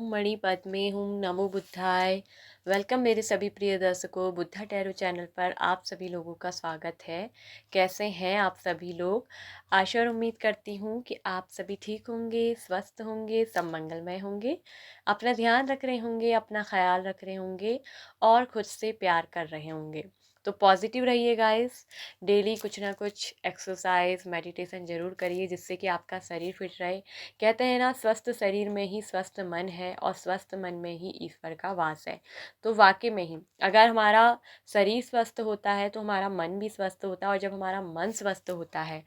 ओम मणि पद्मे हूँ। नमो बुद्धाय। वेलकम मेरे सभी प्रिय दर्शकों, बुद्धा टैरो चैनल पर आप सभी लोगों का स्वागत है। कैसे हैं आप सभी लोग? आशा और उम्मीद करती हूँ कि आप सभी ठीक होंगे, स्वस्थ होंगे, सब मंगलमय होंगे, अपना ध्यान रख रहे होंगे, अपना ख्याल रख रहे होंगे और खुद से प्यार कर रहे होंगे। तो पॉजिटिव रहिए गाइस। डेली कुछ ना कुछ एक्सरसाइज मेडिटेशन ज़रूर करिए जिससे कि आपका शरीर फिट रहे। कहते हैं ना, स्वस्थ शरीर में ही स्वस्थ मन है और स्वस्थ मन में ही ईश्वर का वास है। तो वाकई में ही अगर हमारा शरीर स्वस्थ होता है तो हमारा मन भी स्वस्थ होता है, और जब हमारा मन स्वस्थ होता है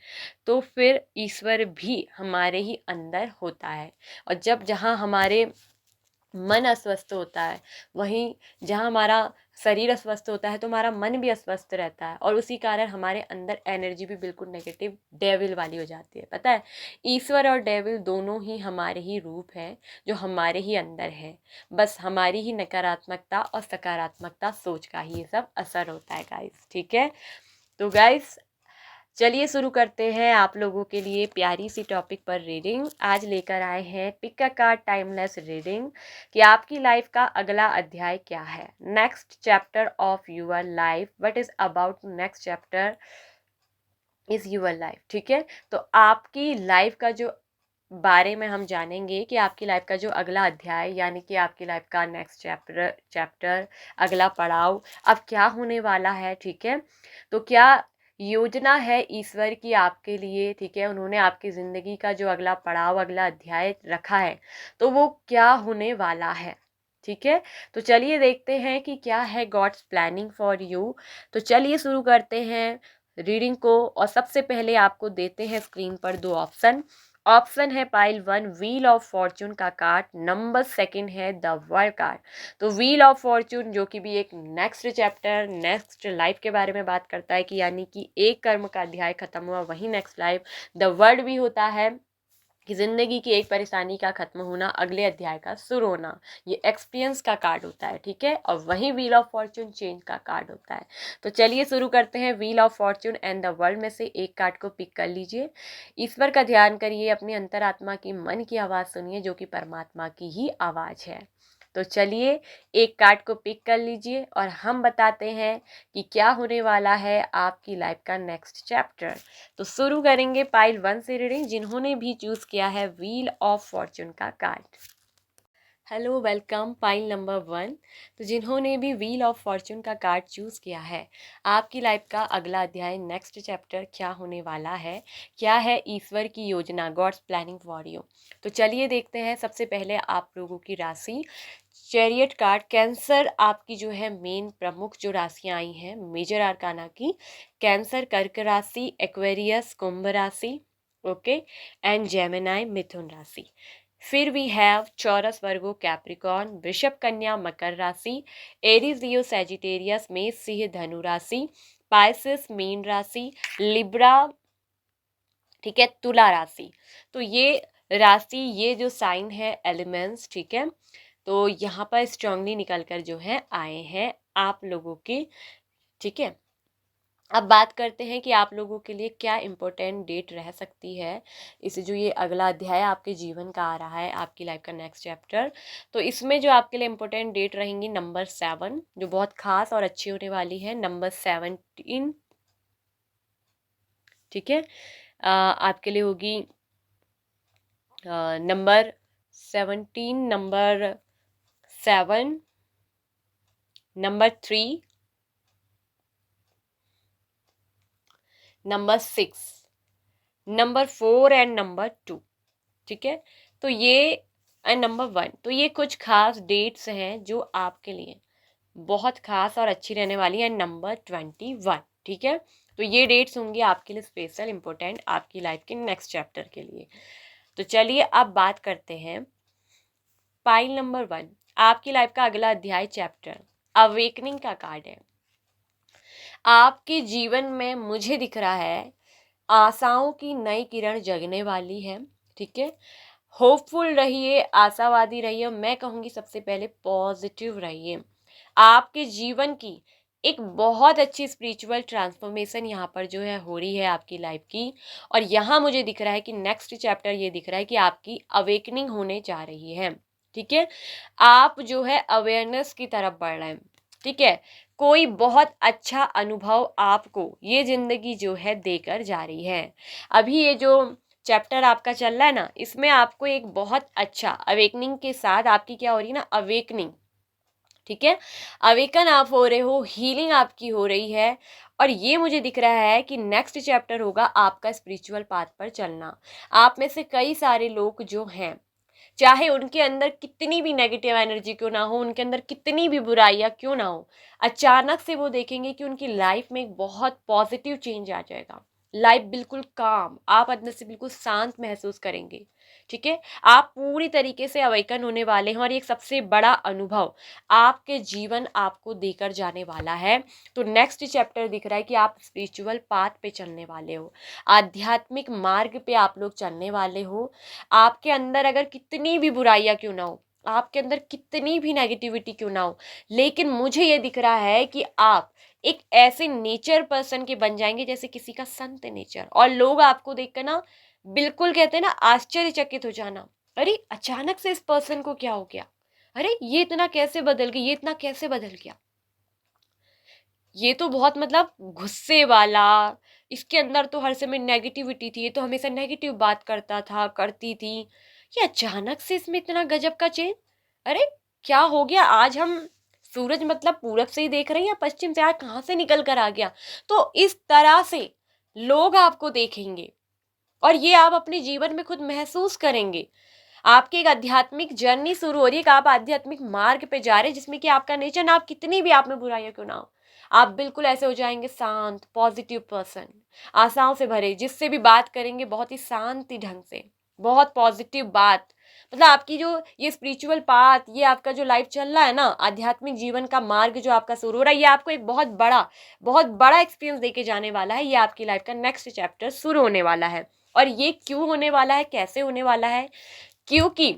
तो फिर ईश्वर भी हमारे ही अंदर होता है। और जब जहाँ हमारे मन अस्वस्थ होता है, वहीं जहाँ हमारा शरीर अस्वस्थ होता है तो हमारा मन भी अस्वस्थ रहता है, और उसी कारण हमारे अंदर एनर्जी भी बिल्कुल नेगेटिव डेविल वाली हो जाती है। पता है, ईश्वर और डेविल दोनों ही हमारे ही रूप हैं जो हमारे ही अंदर है। बस हमारी ही नकारात्मकता और सकारात्मकता सोच का ही ये सब असर होता है गाइस। ठीक है, तो गाइस चलिए शुरू करते हैं आप लोगों के लिए प्यारी सी टॉपिक पर रीडिंग। आज लेकर आए हैं pick a card timeless reading कि आपकी लाइफ का अगला अध्याय क्या है। Next chapter of your life, what is about next chapter is your life. ठीक है, तो आपकी लाइफ का जो बारे में हम जानेंगे कि आपकी लाइफ का जो अगला अध्याय यानी कि आपकी लाइफ का नेक्स्ट चैप्टर अगला पड़ाव अब क्या होने वाला है। ठीक है, तो क्या योजना है ईश्वर की आपके लिए। ठीक है, उन्होंने आपकी ज़िंदगी का जो अगला पड़ाव अगला अध्याय रखा है तो वो क्या होने वाला है। ठीक है, तो चलिए देखते हैं कि क्या है गॉड्स प्लानिंग फॉर यू। तो चलिए शुरू करते हैं रीडिंग को, और सबसे पहले आपको देते हैं स्क्रीन पर दो ऑप्शन। ऑप्शन है पाइल 1 व्हील ऑफ फॉर्चून का कार्ड, नंबर सेकंड है द वर्ल्ड कार्ड। तो व्हील ऑफ फॉर्चून जो कि भी एक नेक्स्ट चैप्टर नेक्स्ट लाइफ के बारे में बात करता है, कि यानी कि एक कर्म का अध्याय खत्म हुआ वही नेक्स्ट लाइफ। द वर्ल्ड भी होता है कि जिंदगी की एक परेशानी का खत्म होना, अगले अध्याय का शुरू होना। ये एक्सपीरियंस का कार्ड होता है। ठीक है, और वही व्हील ऑफ फॉर्चून चेंज का कार्ड होता है। तो चलिए शुरू करते हैं। Wheel of Fortune and the world में से एक कार्ड को पिक कर लीजिए। ईश्वर का ध्यान करिए, अपनी अंतरात्मा की मन की आवाज़ सुनिए जो कि परमात्मा की ही आवाज़ है। तो चलिए एक कार्ड को पिक कर लीजिए और हम बताते हैं कि क्या होने वाला है आपकी लाइफ का नेक्स्ट चैप्टर। तो शुरू करेंगे पाइल 1 से रीडिंग, जिन्होंने भी चूज किया है व्हील ऑफ फॉर्चून का card. Hello, welcome pile number 1। तो जिन्होंने भी व्हील ऑफ फॉर्चून का कार्ड चूज़ किया है, आपकी लाइफ का अगला अध्याय नेक्स्ट चैप्टर क्या होने वाला है, क्या है ईश्वर की योजना, गॉड्स प्लानिंग फॉर यू। तो चलिए देखते हैं। सबसे पहले आप लोगों की राशि चैरियट कार्ड, कैंसर आपकी जो है मेन प्रमुख जो राशियाँ आई हैं मेजर आर्काना की, कैंसर कर्क राशि, एक्वेरियस कुंभ राशि, ओके, एंड जेमिनाई मिथुन राशि। फिर वी हैव चौरस वर्गो कैप्रिकॉन, वृषभ कन्या मकर राशि, एरीज लियो सैजिटेरियस मेष सिंह धनु राशि, पाइसेस मीन राशि, लिब्रा, ठीक है, तुला राशि। तो ये राशि, ये जो साइन है एलिमेंट्स, ठीक है, तो यहाँ पर स्ट्रांगली निकल कर जो है आए हैं आप लोगों के। ठीक है, अब बात करते हैं कि आप लोगों के लिए क्या इम्पोर्टेंट डेट रह सकती है इस जो ये अगला अध्याय आपके जीवन का आ रहा है, आपकी लाइफ का नेक्स्ट चैप्टर। तो इसमें जो आपके लिए इम्पोर्टेंट डेट रहेंगी नंबर 7, जो बहुत खास और अच्छी होने वाली है, नंबर 17। ठीक है, आपके लिए होगी number 17, number 7, number 3, number 6, number 4 and number 2। ठीक है, तो ये एंड नंबर 1। तो ये कुछ खास डेट्स हैं जो आपके लिए बहुत खास और अच्छी रहने वाली है। नंबर 21। ठीक है, तो ये डेट्स होंगी आपके लिए स्पेशल इंपॉर्टेंट आपकी लाइफ के नेक्स्ट चैप्टर के लिए। तो चलिए अब बात करते हैं पाइल नंबर 1, आपकी लाइफ का अगला अध्याय चैप्टर अवेकनिंग का कार्ड है। आपके जीवन में मुझे दिख रहा है आशाओं की नई किरण जगने वाली है। ठीक है, होपफुल रहिए, आशावादी रहिए, मैं कहूँगी सबसे पहले पॉजिटिव रहिए। आपके जीवन की एक बहुत अच्छी स्पिरिचुअल ट्रांसफॉर्मेशन यहाँ पर जो है हो रही है आपकी लाइफ की, और यहाँ मुझे दिख रहा है कि नेक्स्ट चैप्टर ये दिख रहा है कि आपकी अवेकनिंग होने जा रही है। ठीक है, आप जो है अवेयरनेस की तरफ बढ़ रहे हैं। ठीक है, कोई बहुत अच्छा अनुभव आपको ये जिंदगी जो है देकर जा रही है। अभी ये जो चैप्टर आपका चल रहा है ना, इसमें आपको एक बहुत अच्छा अवेकनिंग के साथ आपकी क्या हो रही है ना, अवेकनिंग। ठीक है, अवेकन आप हो रहे हो, हीलिंग आपकी हो रही है। और ये मुझे दिख रहा है कि नेक्स्ट चैप्टर होगा आपका स्पिरिचुअल पाथ पर चलना। आप में से कई सारे लोग जो हैं, चाहे उनके अंदर कितनी भी नेगेटिव एनर्जी क्यों ना हो, उनके अंदर कितनी भी बुराइयां क्यों ना हो, अचानक से वो देखेंगे कि उनकी लाइफ में एक बहुत पॉजिटिव चेंज आ जाएगा। लाइफ बिल्कुल काम, आप अंदर से बिल्कुल शांत महसूस करेंगे। ठीक है, आप पूरी तरीके से अवेकन होने वाले हैं और एक सबसे बड़ा अनुभव आपके जीवन आपको देकर जाने वाला है। तो नेक्स्ट चैप्टर दिख रहा है कि आप स्पिरिचुअल पाथ पे चलने वाले हो, आध्यात्मिक मार्ग पे आप लोग चलने वाले हो। आपके अंदर अगर कितनी भी बुराइयां क्यों ना हो, आपके अंदर कितनी भी नेगेटिविटी क्यों ना हो, लेकिन मुझे ये दिख रहा है कि आप एक ऐसे नेचर पर्सन के बन जाएंगे जैसे किसी का संत नेचर, और लोग आपको देखकर ना बिल्कुल कहते हैं ना आश्चर्यचकित हो जाना, अरे अचानक से इस पर्सन को क्या हो गया, अरे ये इतना कैसे बदल गई, ये इतना कैसे बदल गया, ये तो बहुत मतलब गुस्से वाला, इसके अंदर तो हर समय नेगेटिविटी थी, ये तो हमेशा नेगेटिव बात करता था, करती थी, ये अचानक से इसमें इतना गजब का चेंज, अरे क्या हो गया, आज हम सूरज मतलब पूरब से ही देख रहे हैं या पश्चिम से, आज कहाँ से निकल कर आ गया। तो इस तरह से लोग आपको देखेंगे और ये आप अपने जीवन में खुद महसूस करेंगे। आपकी एक आध्यात्मिक जर्नी शुरू हो रही है कि आप आध्यात्मिक मार्ग पे जा रहे हैं, जिसमें कि आपका नेचर ना, आप कितनी भी आप में बुराइयां क्यों ना हो, आप बिल्कुल ऐसे हो जाएंगे शांत पॉजिटिव पर्सन, आशाओं से भरे, जिससे भी बात करेंगे बहुत ही शांति ढंग से, बहुत पॉजिटिव बात। मतलब आपकी जो ये स्पिरिचुअल पाथ, ये आपका जो लाइफ चल रहा है ना, आध्यात्मिक जीवन का मार्ग जो आपका शुरू हो रहा है, ये आपको एक बहुत बड़ा एक्सपीरियंस देके जाने वाला है। ये आपकी लाइफ का नेक्स्ट चैप्टर शुरू होने वाला है। और ये क्यों होने वाला है, कैसे होने वाला है, क्योंकि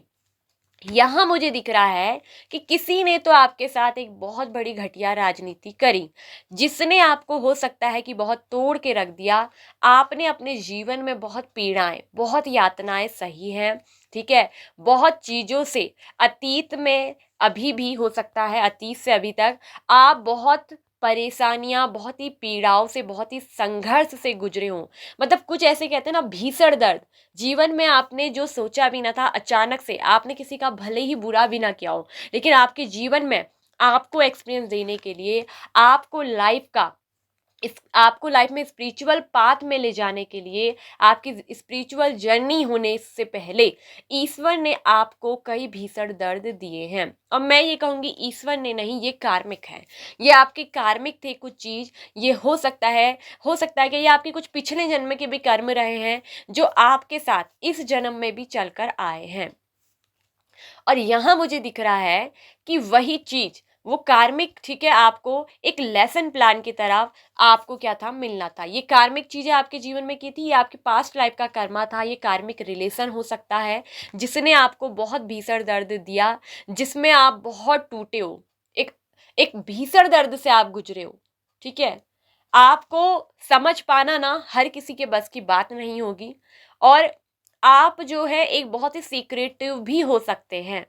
यहां मुझे दिख रहा है कि किसी ने तो आपके साथ एक बहुत बड़ी घटिया राजनीति करी, जिसने आपको हो सकता है कि बहुत तोड़ के रख दिया। आपने अपने जीवन में बहुत पीड़ाएं, बहुत यातनाएं सही हैं। ठीक है, बहुत चीजों से अतीत में, अभी भी हो सकता है अतीत से अभी तक, आप बहुत परेशानियां, बहुत ही पीड़ाओं से, बहुत ही संघर्ष से गुजरे हों। मतलब कुछ ऐसे कहते हैं ना, भीषण दर्द, जीवन में आपने जो सोचा भी ना था, अचानक से आपने किसी का भले ही बुरा भी ना किया हो, लेकिन आपके जीवन में आपको एक्सपीरियंस देने के लिए, आपको लाइफ का इस आपको लाइफ में स्पिरिचुअल पाथ में ले जाने के लिए, आपकी स्पिरिचुअल जर्नी होने से पहले ईश्वर ने आपको कई भीषण दर्द दिए हैं। और मैं ये कहूँगी ईश्वर ने नहीं, ये कार्मिक है, ये आपके कार्मिक थे कुछ चीज़। ये हो सकता है कि ये आपके कुछ पिछले जन्म के भी कर्म रहे हैं, जो आपके साथ इस जन्म में भी चलकर आए हैं। और यहाँ मुझे दिख रहा है कि वही चीज, वो कार्मिक, ठीक है, आपको एक लेसन प्लान की तरह आपको क्या था, मिलना था। ये कार्मिक चीजें आपके जीवन में की थी, ये आपके पास्ट लाइफ का कर्मा था। ये कार्मिक रिलेशन हो सकता है जिसने आपको बहुत भीषण दर्द दिया, जिसमें आप बहुत टूटे हो, एक एक भीषण दर्द से आप गुजरे हो। ठीक है, आपको समझ पाना ना हर किसी के बस की बात नहीं होगी। और आप जो है एक बहुत ही सीक्रेटिव भी हो सकते हैं।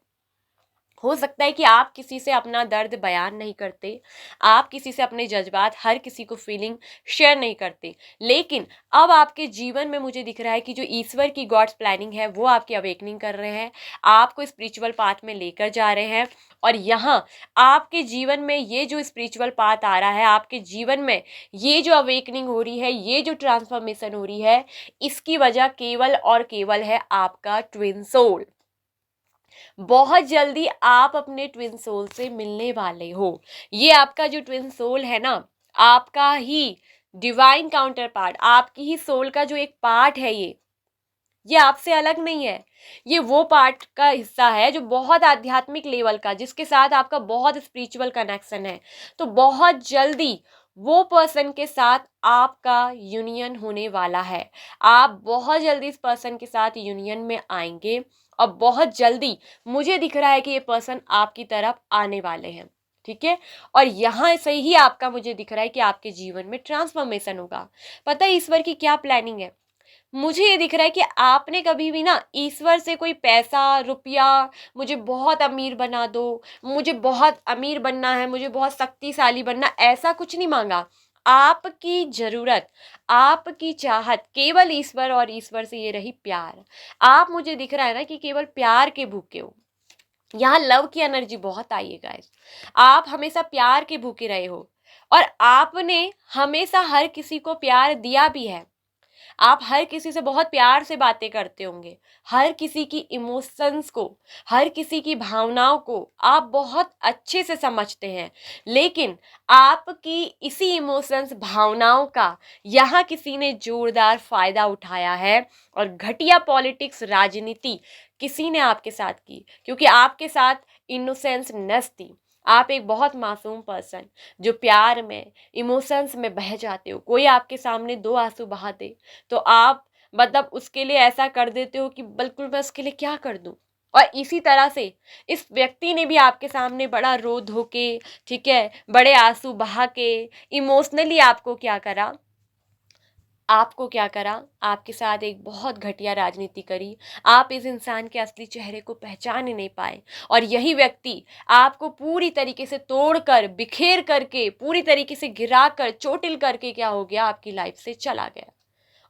हो सकता है कि आप किसी से अपना दर्द बयान नहीं करते, आप किसी से अपने जज्बात, हर किसी को फीलिंग शेयर नहीं करते, लेकिन अब आपके जीवन में मुझे दिख रहा है कि जो ईश्वर की गॉड्स प्लानिंग है, वो आपकी अवेकनिंग कर रहे हैं, आपको स्पिरिचुअल पाथ में लेकर जा रहे हैं। और यहाँ आपके जीवन में ये जो स्पिरिचुअल पाथ आ रहा है, आपके जीवन में ये जो अवेकनिंग हो रही है, ये जो ट्रांसफॉर्मेशन हो रही है, इसकी वजह केवल और केवल है आपका ट्विन सोल। बहुत जल्दी आप अपने ट्विन सोल से मिलने वाले हो। ये आपका जो ट्विन सोल है ना, आपका ही डिवाइन काउंटर पार्ट, आपकी ही सोल का जो एक पार्ट है, ये आपसे अलग नहीं है। ये वो पार्ट का हिस्सा है जो बहुत आध्यात्मिक लेवल का, जिसके साथ आपका बहुत स्पिरिचुअल कनेक्शन है। तो बहुत जल्दी वो पर्सन के साथ आपका यूनियन होने वाला है। आप बहुत जल्दी इस पर्सन के साथ यूनियन में आएंगे और बहुत जल्दी मुझे दिख रहा है कि ये पर्सन आपकी तरफ आने वाले हैं। ठीक है, और यहाँ से ही आपका मुझे दिख रहा है कि आपके जीवन में ट्रांसफॉर्मेशन होगा। पता है ईश्वर की क्या प्लानिंग है? मुझे ये दिख रहा है कि आपने कभी भी ना ईश्वर से कोई पैसा, रुपया, मुझे बहुत अमीर बना दो, मुझे बहुत अमीर बनना है, मुझे बहुत शक्तिशाली बनना, ऐसा कुछ नहीं माँगा। आपकी ज़रूरत, आपकी चाहत केवल ईश्वर और ईश्वर से ये रही प्यार। आप मुझे दिख रहा है ना कि केवल प्यार के भूखे हो। यहाँ लव की एनर्जी बहुत आई है गाइस। आप हमेशा प्यार के भूखे रहे हो और आपने हमेशा हर किसी को प्यार दिया भी है। आप हर किसी से बहुत प्यार से बातें करते होंगे, हर किसी की इमोशंस को, हर किसी की भावनाओं को आप बहुत अच्छे से समझते हैं। लेकिन आपकी इसी इमोशंस, भावनाओं का यहाँ किसी ने जोरदार फायदा उठाया है और घटिया पॉलिटिक्स, राजनीति किसी ने आपके साथ की, क्योंकि आपके साथ इनोसेंस नस थी। आप एक बहुत मासूम पर्सन जो प्यार में, इमोशंस में बह जाते हो। कोई आपके सामने 2 आंसू बहा दे तो आप मतलब उसके लिए ऐसा कर देते हो कि बिल्कुल मैं उसके लिए क्या कर दूं। और इसी तरह से इस व्यक्ति ने भी आपके सामने बड़ा रो धो के, ठीक है, बड़े आंसू बहा के, इमोशनली आपको क्या करा, आपको क्या करा, आपके साथ एक बहुत घटिया राजनीति करी। आप इस इंसान के असली चेहरे को पहचान ही नहीं पाए और यही व्यक्ति आपको पूरी तरीके से तोड़कर, बिखेर करके, पूरी तरीके से गिरा कर, चोटिल करके क्या हो गया, आपकी लाइफ से चला गया।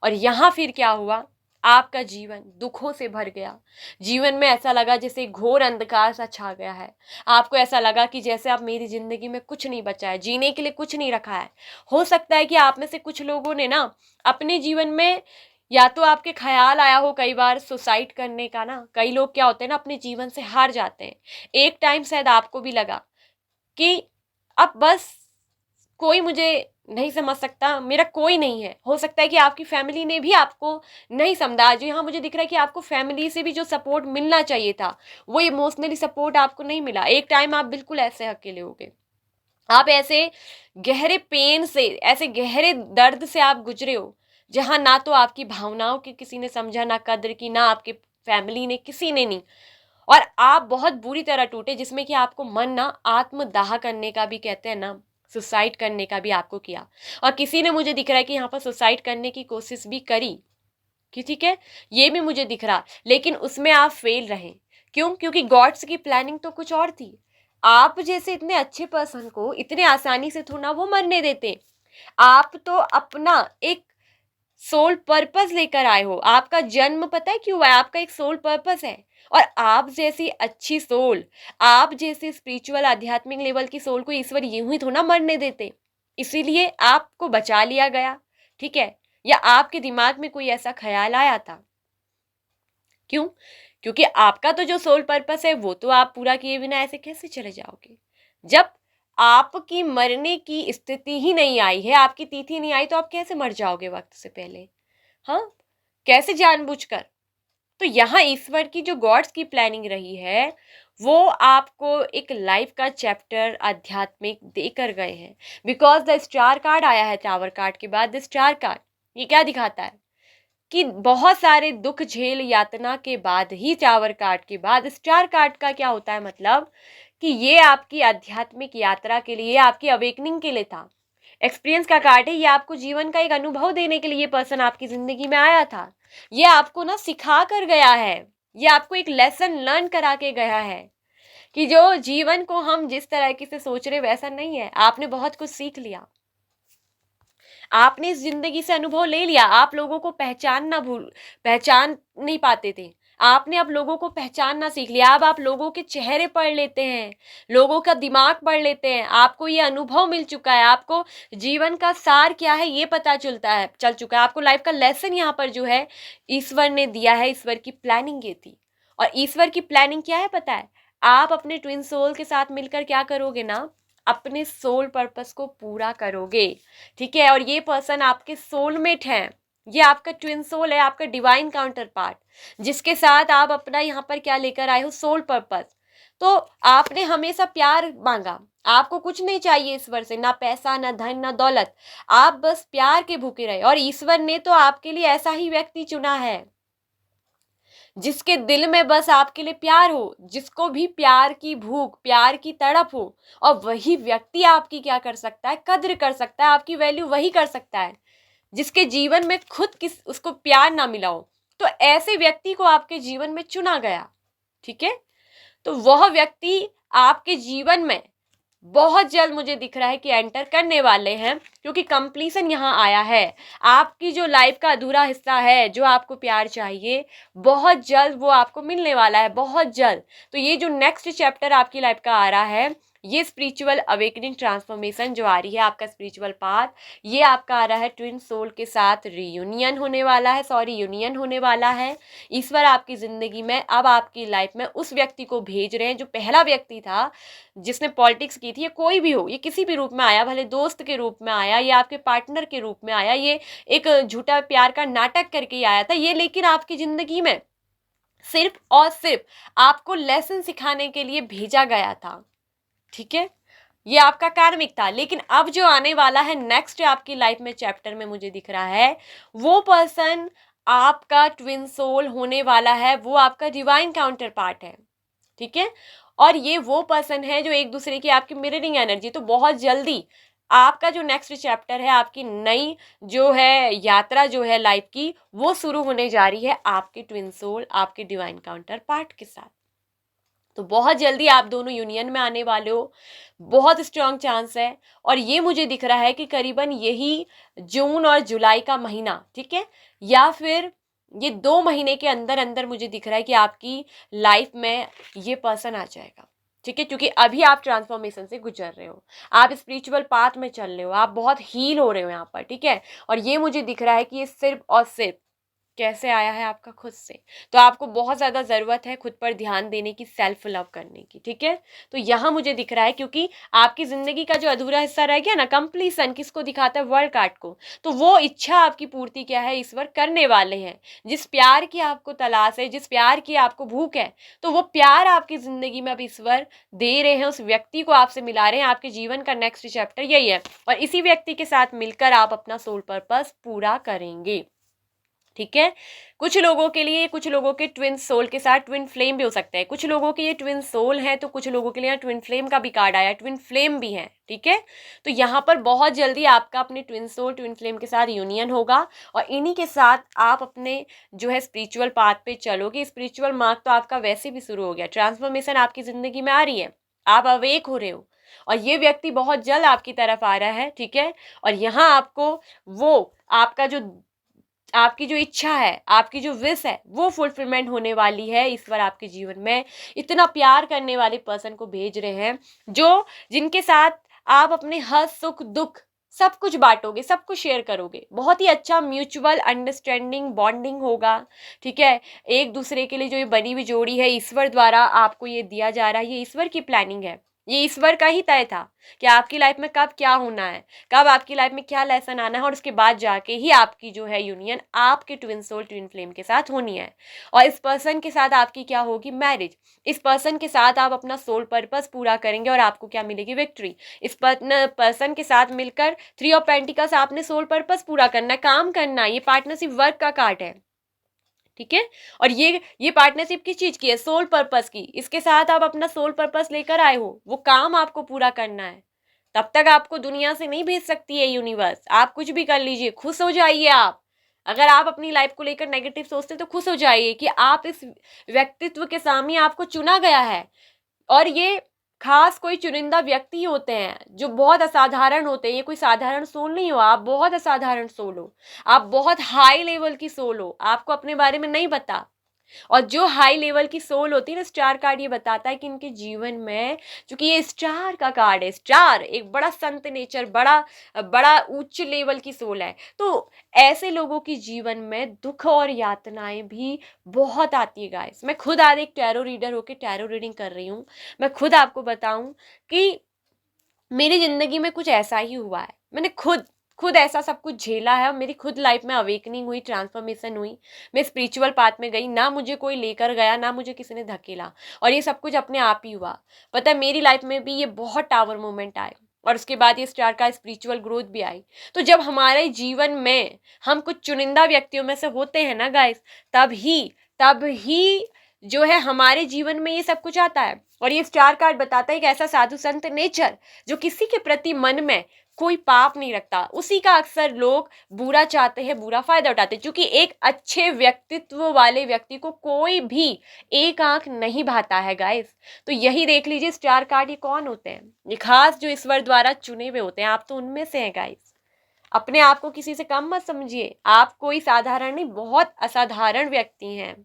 और यहाँ फिर क्या हुआ, आपका जीवन दुखों से भर गया। जीवन में ऐसा लगा जैसे घोर अंधकार सा छा गया है। आपको ऐसा लगा कि जैसे अब मेरी जिंदगी में कुछ नहीं बचा है, जीने के लिए कुछ नहीं रखा है। हो सकता है कि आप में से कुछ लोगों ने ना अपने जीवन में, या तो आपके ख्याल आया हो कई बार सुसाइड करने का ना। कई लोग क्या होते हैं ना, अपने जीवन से हार जाते हैं। एक टाइम शायद आपको भी लगा कि अब बस कोई मुझे नहीं समझ सकता, मेरा कोई नहीं है। हो सकता है कि आपकी फैमिली ने भी आपको नहीं समझा। जो यहाँ मुझे दिख रहा है कि आपको फैमिली से भी जो सपोर्ट मिलना चाहिए था, वो इमोशनली सपोर्ट आपको नहीं मिला। एक टाइम आप बिल्कुल ऐसे अकेले हो गए। आप ऐसे गहरे पेन से, ऐसे गहरे दर्द से आप गुजरे हो, जहाँ ना तो आपकी भावनाओं की किसी ने समझा, ना कद्र की, ना आपके फैमिली ने, किसी ने नहीं। और आप बहुत बुरी तरह टूटे, जिसमें कि आपको मन ना आत्मदाह करने का भी, कहते हैं ना, सुसाइड करने का भी आपको किया। और किसी ने, मुझे दिख रहा है कि यहाँ पर सुसाइड करने की कोशिश भी करी कि, ठीक है, ये भी मुझे दिख रहा, लेकिन उसमें आप फेल रहे। क्यों? क्योंकि गॉड्स की प्लानिंग तो कुछ और थी। आप जैसे इतने अच्छे पर्सन को इतने आसानी से थोड़ा वो मरने देते। आप तो अपना एक सोल पर्पस लेकर आए हो। आपका जन्म पता है क्यों हुआ है? आपका एक सोल पर्पस है। और आप जैसी अच्छी सोल, आप जैसे स्पिरिचुअल, आध्यात्मिक लेवल की सोल को ईश्वर यूं ही थोड़ा मरने देते। इसीलिए आपको बचा लिया गया, ठीक है? या आपके दिमाग में कोई ऐसा ख्याल आया था? क्यों? क्योंकि आपका तो जो सोल पर्पस है वो तो आप पूरा किए बिना ऐसे कैसे चले जाओगे? जब आपकी मरने की स्थिति ही नहीं आई है, आपकी तिथि नहीं आई, तो आप कैसे मर जाओगे वक्त से पहले? हाँ, कैसे जानबूझकर? तो यहाँ ईश्वर की जो गॉड्स की प्लानिंग रही है, वो आपको एक लाइफ का चैप्टर आध्यात्मिक देकर गए हैं। बिकॉज द स्टार कार्ड आया है, टावर कार्ड के बाद द स्टार कार्ड। ये क्या दिखाता है कि बहुत सारे दुख झेल, यातना के बाद ही, टावर कार्ड के बाद स्टार कार्ड का क्या होता है, मतलब कि ये आपकी आध्यात्मिक यात्रा के लिए, आपकी अवेकनिंग के लिए था। एक्सपीरियंस का कार्ड है, ये आपको जीवन का एक अनुभव देने के लिए ये पर्सन आपकी जिंदगी में आया था। ये आपको ना सिखा कर गया है, ये आपको एक लेसन लर्न करा के गया है कि जो जीवन को हम जिस तरीके से सोच रहे वैसा नहीं है। आपने बहुत कुछ सीख लिया, आपने इस जिंदगी से अनुभव ले लिया। आप लोगों को पहचान नहीं पाते थे, आपने अब लोगों को पहचानना सीख लिया। अब आप लोगों के चेहरे पढ़ लेते हैं, लोगों का दिमाग पढ़ लेते हैं। आपको ये अनुभव मिल चुका है, आपको जीवन का सार क्या है ये पता चल चुका है। आपको लाइफ का लेसन यहाँ पर जो है ईश्वर ने दिया है। ईश्वर की प्लानिंग ये थी। और ईश्वर की प्लानिंग क्या है पता है? आप अपने ट्विन सोल के साथ मिलकर क्या करोगे ना, अपने सोल पर्पस को पूरा करोगे, ठीक है? और ये पर्सन आपके सोलमेट हैं, ये आपका ट्विन सोल है, आपका डिवाइन काउंटर पार्ट, जिसके साथ आप अपना यहाँ पर क्या लेकर आए हो, सोल पर्पस। तो आपने हमेशा प्यार मांगा, आपको कुछ नहीं चाहिए ईश्वर से, ना पैसा, ना धन, ना दौलत। आप बस प्यार के भूखे रहे और ईश्वर ने तो आपके लिए ऐसा ही व्यक्ति चुना है जिसके दिल में बस आपके लिए प्यार हो, जिसको भी प्यार की भूख, प्यार की तड़प हो। और वही व्यक्ति आपकी क्या कर सकता है, कद्र कर सकता है, आपकी वैल्यू वही कर सकता है जिसके जीवन में खुद उसको प्यार ना मिला हो, तो ऐसे व्यक्ति को आपके जीवन में चुना गया। ठीक है, तो वह व्यक्ति आपके जीवन में बहुत जल्द मुझे दिख रहा है कि एंटर करने वाले हैं, क्योंकि कंप्लीशन यहाँ आया है। आपकी जो लाइफ का अधूरा हिस्सा है, जो आपको प्यार चाहिए, बहुत जल्द वो आपको मिलने वाला है, बहुत जल्द। तो ये जो नेक्स्ट चैप्टर आपकी लाइफ का आ रहा है, ये स्पिरिचुअल अवेकनिंग ट्रांसफॉर्मेशन जो आ रही है, आपका स्पिरिचुअल पाथ, ये आपका आ रहा है ट्विन सोल के साथ यूनियन होने वाला है। ईश्वर आपकी जिंदगी में अब आपकी लाइफ में उस व्यक्ति को भेज रहे हैं जो पहला व्यक्ति था जिसने पॉलिटिक्स की थी। ये कोई भी हो, ये किसी भी रूप में आया, भले दोस्त के रूप में आया या आपके पार्टनर के रूप में आया, ये एक झूठा प्यार का नाटक करके ही आया था ये, लेकिन आपकी जिंदगी में सिर्फ और सिर्फ आपको लेसन सिखाने के लिए भेजा गया था। ठीक है, ये आपका कार्मिक था। लेकिन अब जो आने वाला है नेक्स्ट आपकी लाइफ में चैप्टर में मुझे दिख रहा है, वो पर्सन आपका ट्विन सोल होने वाला है, वो आपका डिवाइन काउंटर पार्ट है। ठीक है, और ये वो पर्सन है जो एक दूसरे की आपकी मिररिंग एनर्जी। तो बहुत जल्दी आपका जो नेक्स्ट चैप्टर है, आपकी नई जो है यात्रा जो है लाइफ की, वो शुरू होने जा रही है आपके ट्विन सोल, आपके डिवाइन काउंटर पार्ट के साथ। तो बहुत जल्दी आप दोनों यूनियन में आने वाले हो, बहुत स्ट्रांग चांस है। और ये मुझे दिख रहा है कि करीबन यही जून और जुलाई का महीना, ठीक है, या फिर ये 2 महीने के अंदर अंदर मुझे दिख रहा है कि आपकी लाइफ में ये पर्सन आ जाएगा। ठीक है, क्योंकि अभी आप ट्रांसफॉर्मेशन से गुजर रहे हो, आप स्पिरिचुअल पाथ में चल रहे हो, आप बहुत हील हो रहे हो यहाँ पर। ठीक है, और ये मुझे दिख रहा है कि ये सिर्फ और सिर्फ कैसे आया है, आपका खुद से। तो आपको बहुत ज़्यादा ज़रूरत है खुद पर ध्यान देने की, सेल्फ लव करने की। ठीक है, तो यहाँ मुझे दिख रहा है क्योंकि आपकी ज़िंदगी का जो अधूरा हिस्सा रह गया ना, कंप्लीशन किसको दिखाता है, वर्ल्ड कार्ड को। तो वो इच्छा आपकी पूर्ति क्या है, ईश्वर करने वाले हैं। जिस प्यार की आपको तलाश है, जिस प्यार की आपको भूख है, तो वो प्यार आपकी ज़िंदगी में अब ईश्वर दे रहे हैं, उस व्यक्ति को आपसे मिला रहे हैं। आपके जीवन का नेक्स्ट चैप्टर यही है, और इसी व्यक्ति के साथ मिलकर आप अपना सोल पर्पस पूरा करेंगे। ठीक है, कुछ लोगों के लिए, कुछ लोगों के ट्विन सोल के साथ ट्विन फ्लेम भी हो सकता है। कुछ लोगों के ये ट्विन सोल है, तो कुछ लोगों के लिए ट्विन फ्लेम का भी कार्ड आया, ट्विन फ्लेम भी है। ठीक है, तो यहाँ पर बहुत जल्दी आपका अपने ट्विन सोल, ट्विन फ्लेम के साथ यूनियन होगा, और इन्हीं के साथ आप अपने जो है स्पिरिचुअल पाथ पे चलोगे। स्पिरिचुअल मार्ग तो आपका वैसे भी शुरू हो गया, ट्रांसफॉर्मेशन आपकी जिंदगी में आ रही है, आप अवेक हो रहे हो, और ये व्यक्ति बहुत जल्द आपकी तरफ आ रहा है। ठीक है, और यहाँ आपको वो आपकी जो इच्छा है, आपकी जो विश है, वो फुलफिलमेंट होने वाली है। ईश्वर आपके जीवन में इतना प्यार करने वाले पर्सन को भेज रहे हैं, जो जिनके साथ आप अपने हर सुख दुख सब कुछ बांटोगे, सब कुछ शेयर करोगे। बहुत ही अच्छा म्यूचुअल अंडरस्टैंडिंग, बॉन्डिंग होगा। ठीक है, एक दूसरे के लिए जो ये बनी हुई जोड़ी है, ईश्वर द्वारा आपको ये दिया जा रहा है, ये ईश्वर की प्लानिंग है, ये ईश्वर का ही तय था कि आपकी लाइफ में कब क्या होना है, कब आपकी लाइफ में क्या लेसन आना है, और उसके बाद जाके ही आपकी जो है यूनियन आपके ट्विन सोल, ट्विन फ्लेम के साथ होनी है। और इस पर्सन के साथ आपकी क्या होगी, मैरिज। इस पर्सन के साथ आप अपना सोल पर्पस पूरा करेंगे, और आपको क्या मिलेगी, विक्ट्री। इस पर्सन के साथ मिलकर 3 ऑफ पेंटिकल्स, आपने सोल पर्पस पूरा करना है, काम करना है। ये पार्टनरशिप वर्क का कार्ड है। ठीक है, और ये पार्टनरशिप किस चीज की है, सोल पर्पस की। इसके साथ आप अपना सोल पर्पस लेकर आए हो, वो काम आपको पूरा करना है। तब तक आपको दुनिया से नहीं भेज सकती है यूनिवर्स। आप कुछ भी कर लीजिए, खुश हो जाइए आप। अगर आप अपनी लाइफ को लेकर नेगेटिव सोचते तो खुश हो जाइए कि आप इस व्यक्तित्व के सामने आपको चुना गया है। और ये खास कोई चुनिंदा व्यक्ति होते हैं जो बहुत असाधारण होते हैं। ये कोई साधारण सोल नहीं हो, आप बहुत असाधारण सोल हो, आप बहुत हाई लेवल की सोल हो, आपको अपने बारे में नहीं पता। और जो हाई लेवल की सोल होती है ना, स्टार कार्ड ये बताता है कि इनके जीवन में, क्योंकि ये स्टार का कार्ड है, स्टार एक बड़ा संत नेचर, बड़ा बड़ा उच्च लेवल की सोल है, तो ऐसे लोगों की जीवन में दुख और यातनाएं भी बहुत आती है गाइस। मैं खुद आज एक टैरो रीडर होकर टैरो रीडिंग कर रही हूँ। मैं खुद आपको बताऊं कि मेरी जिंदगी में कुछ ऐसा ही हुआ है। मैंने खुद खुद ऐसा सब कुछ झेला है, और मेरी खुद लाइफ में अवेकनिंग हुई, ट्रांसफॉर्मेशन हुई। मैं स्पिरिचुअल पाथ में गई, ना मुझे कोई लेकर गया, ना मुझे किसी ने धकेला, और ये सब कुछ अपने आप ही हुआ। पता है, मेरी लाइफ में भी ये बहुत टावर मोमेंट आए, और उसके बाद ये स्टार का स्पिरिचुअल ग्रोथ भी आई। तो जब हमारे जीवन में हम कुछ चुनिंदा व्यक्तियों में से होते हैं ना गाइस, तब ही जो है हमारे जीवन में ये सब कुछ आता है। और ये स्टार कार्ड बताता है एक ऐसा साधु संत नेचर जो किसी के प्रति मन में कोई पाप नहीं रखता, उसी का अक्सर लोग बुरा चाहते हैं, बुरा फायदा उठाते हैं। क्योंकि एक अच्छे व्यक्तित्व वाले व्यक्ति को कोई भी एक आंख नहीं भाता है गाइस। तो यही देख लीजिए स्टार कार्ड ये कौन होते हैं, ये खास जो ईश्वर द्वारा चुने हुए होते हैं। आप तो उनमें से हैं गाइस। अपने आप को किसी से कम मत समझिए, आप कोई साधारण नहीं, बहुत असाधारण व्यक्ति हैं।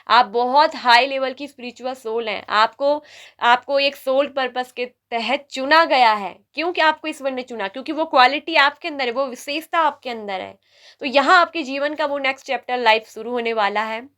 आप बहुत हाई लेवल की स्पिरिचुअल सोल हैं। आपको आपको एक सोल पर्पस के तहत चुना गया है। क्यों कि आपको ईश्वर ने चुना? क्योंकि वो क्वालिटी आपके अंदर है, वो विशेषता आपके अंदर है। तो यहाँ आपके जीवन का वो नेक्स्ट चैप्टर लाइफ शुरू होने वाला है।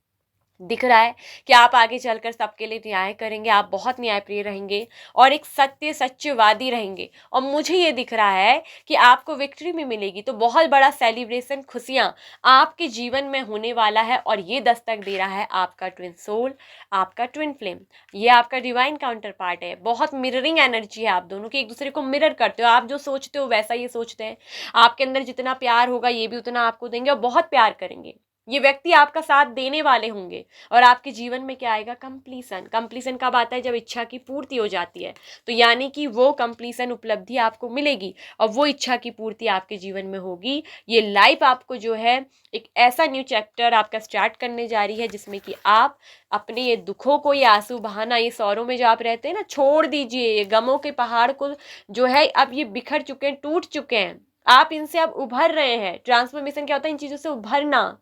दिख रहा है कि आप आगे चलकर सबके लिए न्याय करेंगे, आप बहुत न्यायप्रिय रहेंगे और एक सत्यवादी रहेंगे। और मुझे ये दिख रहा है कि आपको विक्ट्री भी मिलेगी। तो बहुत बड़ा सेलिब्रेशन, खुशियां आपके जीवन में होने वाला है। और ये दस्तक दे रहा है आपका ट्विन सोल, आपका ट्विन फ्लेम, ये आपका डिवाइन काउंटर पार्ट है। बहुत मिररिंग एनर्जी है आप दोनों की, एक दूसरे को मिरर करते हो। आप जो सोचते हो वैसा ये सोचते हैं। आपके अंदर जितना प्यार होगा ये भी उतना आपको देंगे और बहुत प्यार करेंगे। ये व्यक्ति आपका साथ देने वाले होंगे। और आपके जीवन में क्या आएगा? कंप्लीसन। कंप्लीसन कब आता है? जब इच्छा की पूर्ति हो जाती है। तो यानी कि वो कंप्लीसन उपलब्धि आपको मिलेगी और वो इच्छा की पूर्ति आपके जीवन में होगी। ये लाइफ आपको जो है एक ऐसा न्यू चैप्टर आपका स्टार्ट करने जा रही है जिसमें कि आप अपने ये दुखों को, ये आंसू बहाना, ये सौरों में जो आप रहते हैं ना, छोड़ दीजिए। ये गमों के पहाड़ को जो है अब ये बिखर चुके हैं, टूट चुके हैं। आप इनसे अब उभर रहे हैं। ट्रांसफॉर्मेशन क्या होता है? इन चीजों से उभरना,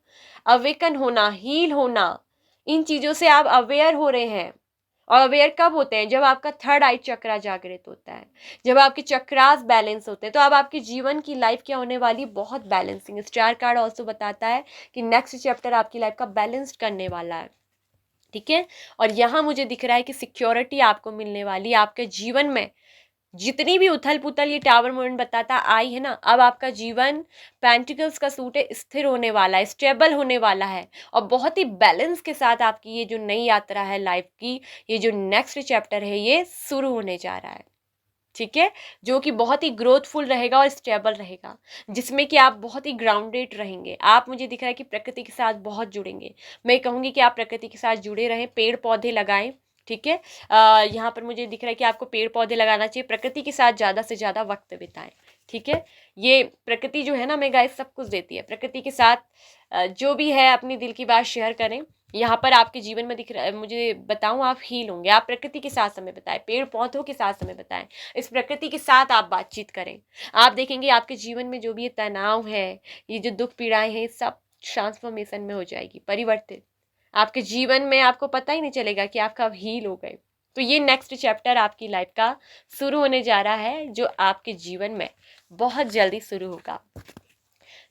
अवेकन होना, हील होना। इन चीजों से आप अवेयर हो रहे हैं। और अवेयर कब होते हैं? जब आपका थर्ड आई चक्रा जागृत होता है, जब आपके चक्रास बैलेंस होते हैं। तो अब आपके जीवन की लाइफ क्या होने वाली? बहुत बैलेंसिंग। स्टार कार्ड ऑल्सो बताता है कि नेक्स्ट चैप्टर आपकी लाइफ का बैलेंस्ड करने वाला है। ठीक है। और यहाँ मुझे दिख रहा है कि सिक्योरिटी आपको मिलने वाली है। आपके जीवन में जितनी भी उथल पुथल ये टावर मूवमेंट बताता आई है ना, अब आपका जीवन पेंटिकल्स का सूट है, स्थिर होने वाला है, स्टेबल होने वाला है। और बहुत ही बैलेंस के साथ आपकी ये जो नई यात्रा है लाइफ की, ये जो नेक्स्ट चैप्टर है ये शुरू होने जा रहा है। ठीक है। जो कि बहुत ही ग्रोथफुल रहेगा और स्टेबल रहेगा, जिसमें कि आप बहुत ही ग्राउंडेड रहेंगे। आप, मुझे दिख रहा है कि प्रकृति के साथ बहुत जुड़ेंगे। मैं कहूँगी कि आप प्रकृति के साथ जुड़े रहें, पेड़ पौधे लगाएं। ठीक है। यहाँ पर मुझे दिख रहा है कि आपको पेड़ पौधे लगाना चाहिए, प्रकृति के साथ ज़्यादा से ज़्यादा वक्त बिताएं। ठीक है। ये प्रकृति जो है ना, मैं गाइस सब कुछ देती है। प्रकृति के साथ जो भी है अपनी दिल की बात शेयर करें। यहाँ पर आपके जीवन में दिख रहा है, मुझे बताऊं, आप हील होंगे। आप प्रकृति के साथ समय बिताएं, पेड़ पौधों के साथ समय बिताएं, इस प्रकृति के साथ आप बातचीत करें। आप देखेंगे आपके जीवन में जो भी ये तनाव है, ये जो दुख पीड़ाएं हैं, सब ट्रांसफॉर्मेशन में हो जाएगी, परिवर्तित। आपके जीवन में आपको पता ही नहीं चलेगा कि आप कब हील हो गए। तो ये नेक्स्ट चैप्टर आपकी लाइफ का शुरू होने जा रहा है, जो आपके जीवन में बहुत जल्दी शुरू होगा।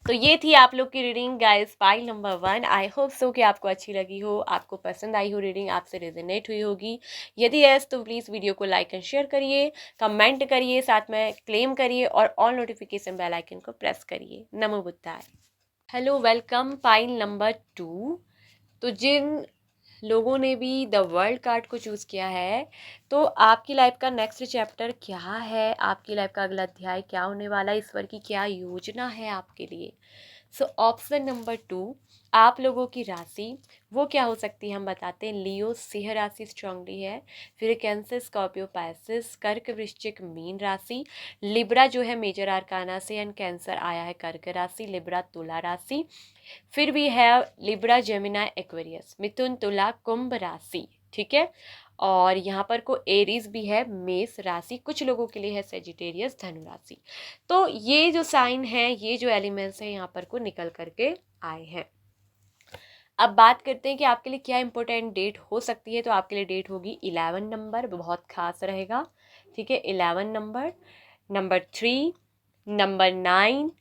तो ये थी आप लोग की reading guys, pile number 1। I hope so कि आपको अच्छी लगी हो, आपको पसंद आई हो, रीडिंग आपसे रेजोनेट हुई होगी। यदि यस तो प्लीज़ वीडियो को लाइक एंड शेयर करिए, कमेंट करिए, साथ में क्लेम करिए और ऑल नोटिफिकेशन बेल आइकन को प्रेस करिए। नमो बुद्धाय। Hello, welcome pile number 2। तो जिन लोगों ने भी द वर्ल्ड कार्ड को चूज़ किया है, तो आपकी लाइफ का नेक्स्ट चैप्टर क्या है, आपकी लाइफ का अगला अध्याय क्या होने वाला है, ईश्वर की क्या योजना है आपके लिए। सो ऑप्शन नंबर 2, आप लोगों की राशि वो क्या हो सकती है हम बताते हैं। लियो सिंह राशि स्ट्रांगली है, फिर कैंसर स्कॉर्पियो पाइसेस, कर्क वृश्चिक मीन राशि, लिब्रा जो है मेजर आर्काना से, एंड कैंसर आया है कर्क राशि, लिब्रा तुला राशि, फिर भी है लिब्रा जेमिनाई एक्वेरियस, मिथुन तुला कुंभ राशि। ठीक है। और यहाँ पर को एरीज भी है, मेष राशि, कुछ लोगों के लिए है सेजिटेरियस धनु राशि। तो ये जो साइन है, ये जो एलिमेंट्स हैं यहाँ पर को निकल करके आए हैं। अब बात करते हैं कि आपके लिए क्या इंपॉर्टेंट डेट हो सकती है। तो आपके लिए डेट होगी 11 नंबर, बहुत खास रहेगा। ठीक है। 11 number, number 3, number 9,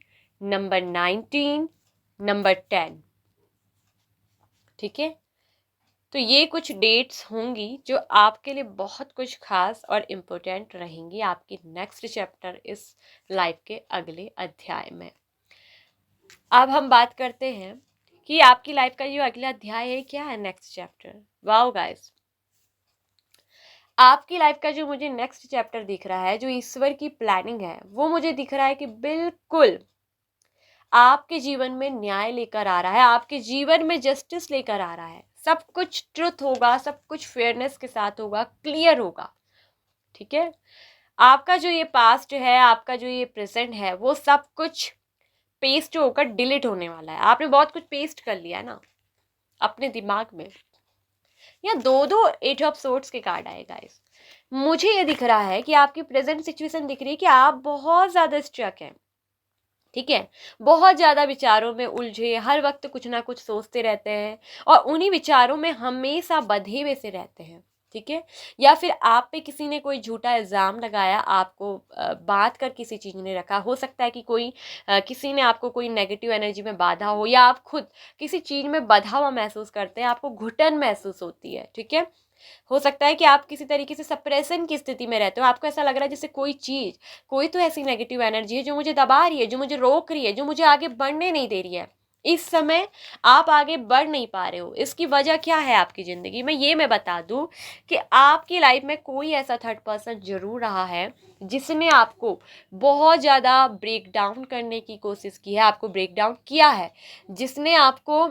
number 19, number 10। ठीक है। तो ये कुछ डेट्स होंगी जो आपके लिए बहुत कुछ खास और इम्पोर्टेंट रहेंगी आपकी नेक्स्ट चैप्टर इस लाइफ के अगले अध्याय में। अब हम बात करते हैं कि आपकी लाइफ का जो अगला अध्याय है क्या है, नेक्स्ट चैप्टर। वाओ गाइस, आपकी लाइफ का जो मुझे नेक्स्ट चैप्टर दिख रहा है, जो ईश्वर की प्लानिंग है, वो मुझे दिख रहा है कि बिल्कुल आपके जीवन में न्याय लेकर आ रहा है, आपके जीवन में जस्टिस लेकर आ रहा है। सब कुछ ट्रुथ होगा, सब कुछ फेयरनेस के साथ होगा, क्लियर होगा। ठीक है, आपका जो ये पास्ट है, आपका जो ये प्रेजेंट है, वो सब कुछ पेस्ट होकर डिलीट होने वाला है। आपने बहुत कुछ पेस्ट कर लिया है ना अपने दिमाग में। या दो दो एट ऑफ सोर्ट्स के कार्ड आए गाइस। मुझे ये दिख रहा है कि आपकी प्रेजेंट सिचुएशन दिख रही है कि आप बहुत ज़्यादा स्ट्रक हैं। ठीक है, बहुत ज़्यादा विचारों में उलझे, हर वक्त कुछ ना कुछ सोचते रहते हैं और उन्हीं विचारों में हमेशा बंधे हुए से रहते हैं। ठीक है, या फिर आप पे किसी ने कोई झूठा इल्ज़ाम लगाया, आपको बात कर किसी चीज़ ने रखा। हो सकता है कि कोई किसी ने आपको कोई नेगेटिव एनर्जी में बांधा हो, या आप खुद किसी चीज़ में बंधा हुआ महसूस करते हैं, आपको घुटन महसूस होती है। ठीक है, हो सकता है कि आप किसी तरीके से सप्रेशन की स्थिति में रहते हो, आपको ऐसा लग रहा है जैसे कोई चीज़, कोई तो ऐसी नेगेटिव एनर्जी है जो मुझे दबा रही है, जो मुझे रोक रही है, जो मुझे आगे बढ़ने नहीं दे रही है। इस समय आप आगे बढ़ नहीं पा रहे हो। इसकी वजह क्या है आपकी ज़िंदगी में, ये मैं बता दूं कि आपकी लाइफ में कोई ऐसा थर्ड पर्सन जरूर रहा है जिसने आपको बहुत ज़्यादा ब्रेक डाउन करने की कोशिश की है, आपको ब्रेक डाउन किया है, जिसने आपको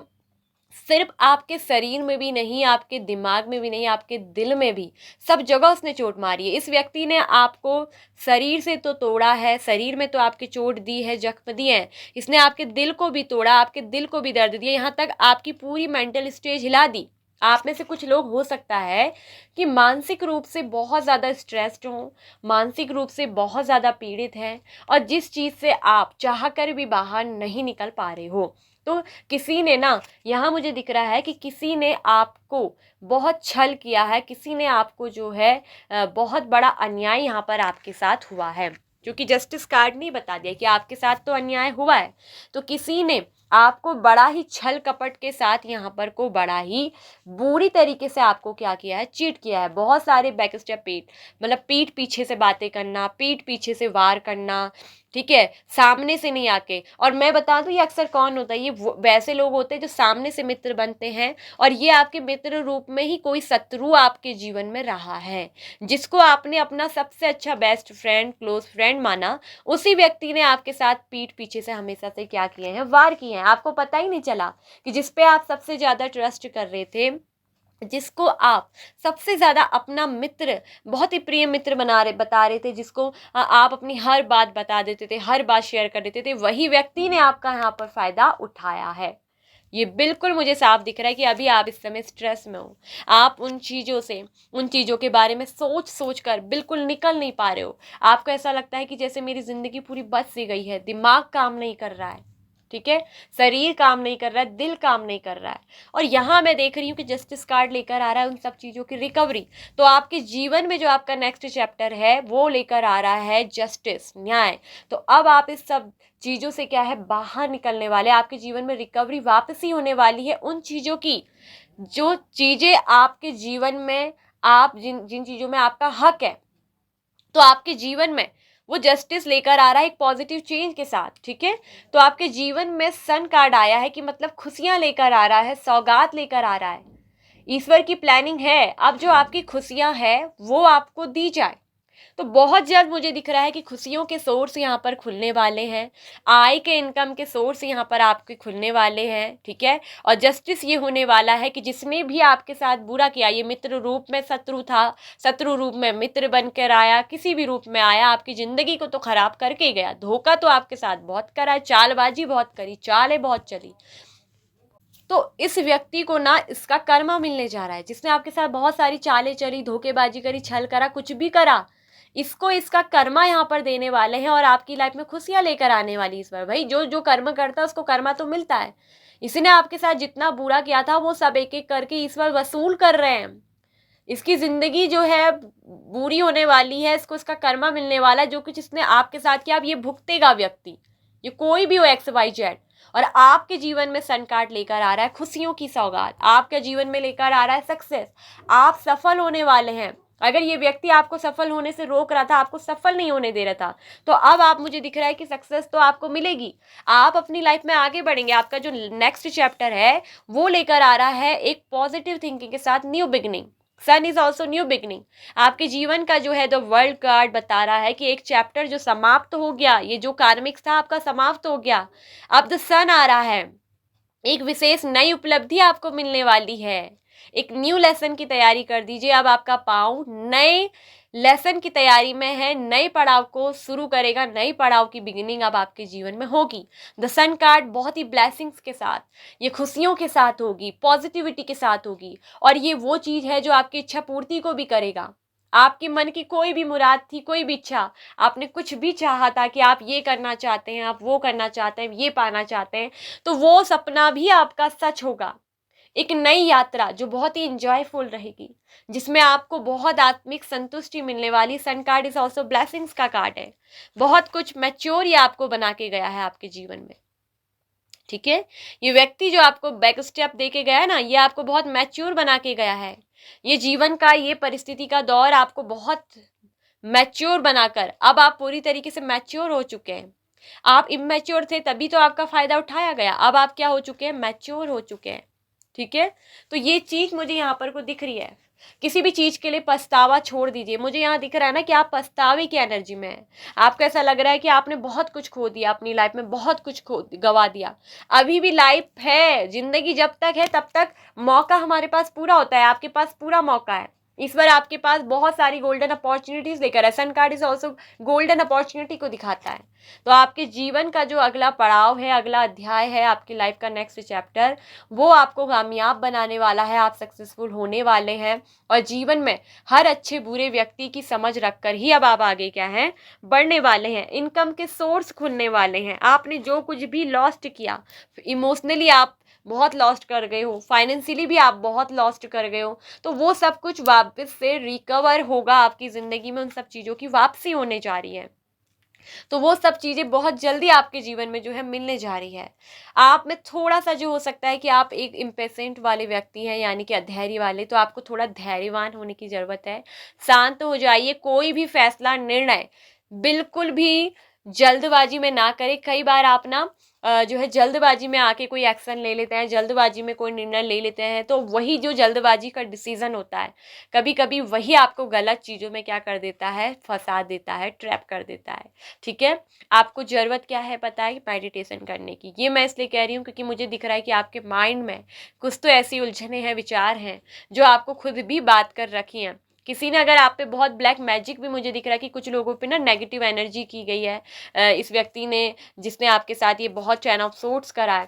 सिर्फ आपके शरीर में भी नहीं, आपके दिमाग में भी नहीं, आपके दिल में भी, सब जगह उसने चोट मारी है। इस व्यक्ति ने आपको शरीर से तो तोड़ा है, शरीर में तो आपकी चोट दी है, जख्म दिए हैं, इसने आपके दिल को भी तोड़ा, आपके दिल को भी दर्द दिया, यहाँ तक आपकी पूरी मेंटल स्टेज हिला दी। आप में से कुछ लोग हो सकता है कि मानसिक रूप से बहुत ज़्यादा स्ट्रेस्ड हों, मानसिक रूप से बहुत ज़्यादा पीड़ित हैं, और जिस चीज़ से आप चाह कर भी बाहर नहीं निकल पा रहे हो। तो किसी ने ना, यहाँ मुझे दिख रहा है कि किसी ने आपको बहुत छल किया है, किसी ने आपको जो है बहुत बड़ा अन्याय यहाँ पर आपके साथ हुआ है। क्योंकि जस्टिस कार्ड नहीं बता दिया कि आपके साथ तो अन्याय हुआ है, तो किसी ने आपको बड़ा ही छल कपट के साथ यहाँ पर को बड़ा ही बुरी तरीके से आपको क्या किया है, चीट किया है। बहुत सारे बैक स्टेप पीठ, मतलब पीठ पीछे से बातें करना, पीठ पीछे से वार करना। ठीक है, सामने से नहीं आके। और मैं बता दूं ये अक्सर कौन होता है, ये वैसे लोग होते हैं जो सामने से मित्र बनते हैं, और ये आपके मित्र रूप में ही कोई शत्रु आपके जीवन में रहा है, जिसको आपने अपना सबसे अच्छा बेस्ट फ्रेंड, क्लोज फ्रेंड माना, उसी व्यक्ति ने आपके साथ पीठ पीछे से हमेशा से क्या किए हैं, वार किए हैं। आपको पता ही नहीं चला कि जिसपे आप सबसे ज्यादा ट्रस्ट कर रहे थे, जिसको आप सबसे ज्यादा अपना मित्र, बहुत ही प्रिय मित्र बता रहे थे, जिसको आप अपनी हर बात बता देते थे, हर बात शेयर कर देते थे, वही व्यक्ति ने आपका यहाँ पर फायदा उठाया है। ये बिल्कुल मुझे साफ दिख रहा है कि अभी आप इस समय स्ट्रेस में हो। आप उन चीज़ों से, उन चीज़ों के बारे में सोच सोच कर बिल्कुल निकल नहीं पा रहे हो। आपको ऐसा लगता है कि जैसे मेरी ज़िंदगी पूरी बस सी गई है, दिमाग काम नहीं कर रहा है। ठीक है, शरीर काम नहीं कर रहा है, दिल काम नहीं कर रहा है। और यहाँ मैं देख रही हूँ कि जस्टिस कार्ड लेकर आ रहा है उन सब चीज़ों की रिकवरी। तो आपके जीवन में जो आपका नेक्स्ट चैप्टर है वो लेकर आ रहा है जस्टिस, न्याय। तो अब आप इस सब चीज़ों से क्या है, बाहर निकलने वाले, आपके जीवन में रिकवरी वापसी होने वाली है उन चीज़ों की, जो चीज़ें आपके जीवन में, आप जिन जिन चीज़ों में आपका हक है, तो आपके जीवन में वो जस्टिस लेकर आ रहा है एक पॉजिटिव चेंज के साथ। ठीक है, तो आपके जीवन में सन कार्ड आया है कि मतलब खुशियां लेकर आ रहा है, सौगात लेकर आ रहा है। ईश्वर की प्लानिंग है अब जो आपकी खुशियां हैं वो आपको दी जाए। तो बहुत जल्द मुझे दिख रहा है कि खुशियों के सोर्स यहाँ पर खुलने वाले हैं, आय के इनकम के सोर्स यहाँ पर आपके खुलने वाले हैं। ठीक है, और जस्टिस ये होने वाला है कि जिसने भी आपके साथ बुरा किया, ये मित्र रूप में शत्रु था, शत्रु रूप में मित्र बनकर आया, किसी भी रूप में आया, आपकी जिंदगी को तो खराब करके ही गया, धोखा तो आपके साथ बहुत करा, चालबाजी बहुत करी, चालें बहुत चली। तो इस व्यक्ति को ना इसका कर्मा मिलने जा रहा है, जिसने आपके साथ बहुत सारी चालें चली, धोखेबाजी करी, छल करा, कुछ भी करा, इसको इसका कर्मा यहाँ पर देने वाले हैं और आपकी लाइफ में खुशियां लेकर आने वाली। इस बार भाई जो जो कर्म करता है उसको कर्मा तो मिलता है। इसने आपके साथ जितना बुरा किया था वो सब एक एक करके ईश्वर वसूल कर रहे हैं। इसकी जिंदगी जो है बुरी होने वाली है, इसको इसका कर्मा मिलने वाला है। जो कुछ इसने आपके साथ किया अब ये भुगतेगा व्यक्ति, ये कोई भी हो, XYZ। और आपके जीवन में सन कार्ड लेकर आ रहा है खुशियों की सौगात, आपके जीवन में लेकर आ रहा है सक्सेस। आप सफल होने वाले हैं। अगर ये व्यक्ति आपको सफल होने से रोक रहा था, आपको सफल नहीं होने दे रहा था, तो अब आप, मुझे दिख रहा है कि सक्सेस तो आपको मिलेगी। आप अपनी लाइफ में आगे बढ़ेंगे। आपका जो नेक्स्ट चैप्टर है वो लेकर आ रहा है एक पॉजिटिव थिंकिंग के साथ new beginning. Sun is also new beginning. आपके जीवन का जो है द वर्ल्ड कार्ड बता रहा है कि एक चैप्टर जो समाप्त हो गया, ये जो कार्मिक था आपका समाप्त हो गया, अब द सन आ रहा है। एक विशेष नई उपलब्धि आपको मिलने वाली है। एक न्यू लेसन की तैयारी कर दीजिए। अब आपका पाँव नए लेसन की तैयारी में है, नए पड़ाव को शुरू करेगा, नए पड़ाव की बिगिनिंग अब आपके जीवन में होगी। द सन कार्ड बहुत ही ब्लेसिंग्स के साथ, ये खुशियों के साथ होगी, पॉजिटिविटी के साथ होगी, और ये वो चीज है जो आपकी इच्छा पूर्ति को भी करेगा। आपके मन की कोई भी मुराद थी, कोई भी इच्छा, आपने कुछ भी चाहा था कि आप ये करना चाहते हैं, आप वो करना चाहते हैं, ये पाना चाहते हैं, तो वो सपना भी आपका सच होगा। एक नई यात्रा जो बहुत ही इंजॉयफुल रहेगी, जिसमें आपको बहुत आत्मिक संतुष्टि मिलने वाली। Sun card is also blessings का कार्ड है। बहुत कुछ मैच्योर ये आपको बना के गया है आपके जीवन में, ठीक है। ये व्यक्ति जो आपको बैक स्टेप दे के गया है ना, ये आपको बहुत मैच्योर बना के गया है। ये जीवन का, ये परिस्थिति का दौर आपको बहुत मैच्योर बनाकर, अब आप पूरी तरीके से मैच्योर हो चुके हैं। आप इमेच्योर थे तभी तो आपका फायदा उठाया गया, अब आप क्या हो चुके हैं, मैच्योर हो चुके हैं, ठीक है। तो ये चीज मुझे यहाँ पर को दिख रही है। किसी भी चीज के लिए पछतावा छोड़ दीजिए। मुझे यहाँ दिख रहा है ना कि आप पछतावे की एनर्जी में है। आपको ऐसा लग रहा है कि आपने बहुत कुछ खो दिया अपनी लाइफ में, बहुत कुछ खो गवा दिया। अभी भी लाइफ है, जिंदगी जब तक है तब तक मौका हमारे पास पूरा होता है, आपके पास पूरा मौका है। ईश्वर आपके पास बहुत सारी गोल्डन अपॉर्चुनिटीज लेकर है। Sun card is also golden opportunity को दिखाता है। तो आपके जीवन का जो अगला पड़ाव है, अगला अध्याय है, आपकी लाइफ का नेक्स्ट चैप्टर, वो आपको कामयाब बनाने वाला है। आप सक्सेसफुल होने वाले हैं, और जीवन में हर अच्छे बुरे व्यक्ति की समझ रखकर ही अब आप आगे क्या है, बढ़ने वाले हैं। इनकम के सोर्स खुलने वाले हैं। आपने जो कुछ भी लॉस्ट किया, इमोशनली आप बहुत लॉस्ट कर गए हो, फाइनेंशियली भी आप बहुत लॉस्ट कर गए हो, तो वो सब कुछ वापस से रिकवर होगा आपकी जिंदगी में। उन सब चीजों की वापसी होने जा रही है। तो वो सब चीजें बहुत जल्दी आपके जीवन में जो है मिलने जा रही है। आप में थोड़ा सा जो हो सकता है कि आप एक इम्पेशेंट वाले व्यक्ति हैं, यानी कि अधैर्य वाले, तो आपको थोड़ा धैर्यवान होने की जरूरत है। शांत हो जाइए। कोई भी फैसला, निर्णय बिल्कुल भी जल्दबाजी में ना करें। कई बार आप ना जो है जल्दबाजी में आके कोई एक्शन ले लेते हैं, जल्दबाजी में कोई निर्णय ले लेते हैं, तो वही जो जल्दबाजी का डिसीजन होता है, कभी कभी वही आपको गलत चीज़ों में क्या कर देता है, फंसा देता है, ट्रैप कर देता है, ठीक है। आपको ज़रूरत क्या है पता है, मेडिटेशन करने की। ये मैं इसलिए कह रही हूँ क्योंकि मुझे दिख रहा है कि आपके माइंड में कुछ तो ऐसी उलझने हैं, विचार हैं, जो आपको खुद भी बात कर रखी हैं। किसी ने अगर आप पे बहुत ब्लैक मैजिक भी मुझे दिख रहा है कि कुछ लोगों पे ना नेगेटिव एनर्जी की गई है। इस व्यक्ति ने, जिसने आपके साथ ये बहुत चैन ऑफ सोर्ट्स करा है,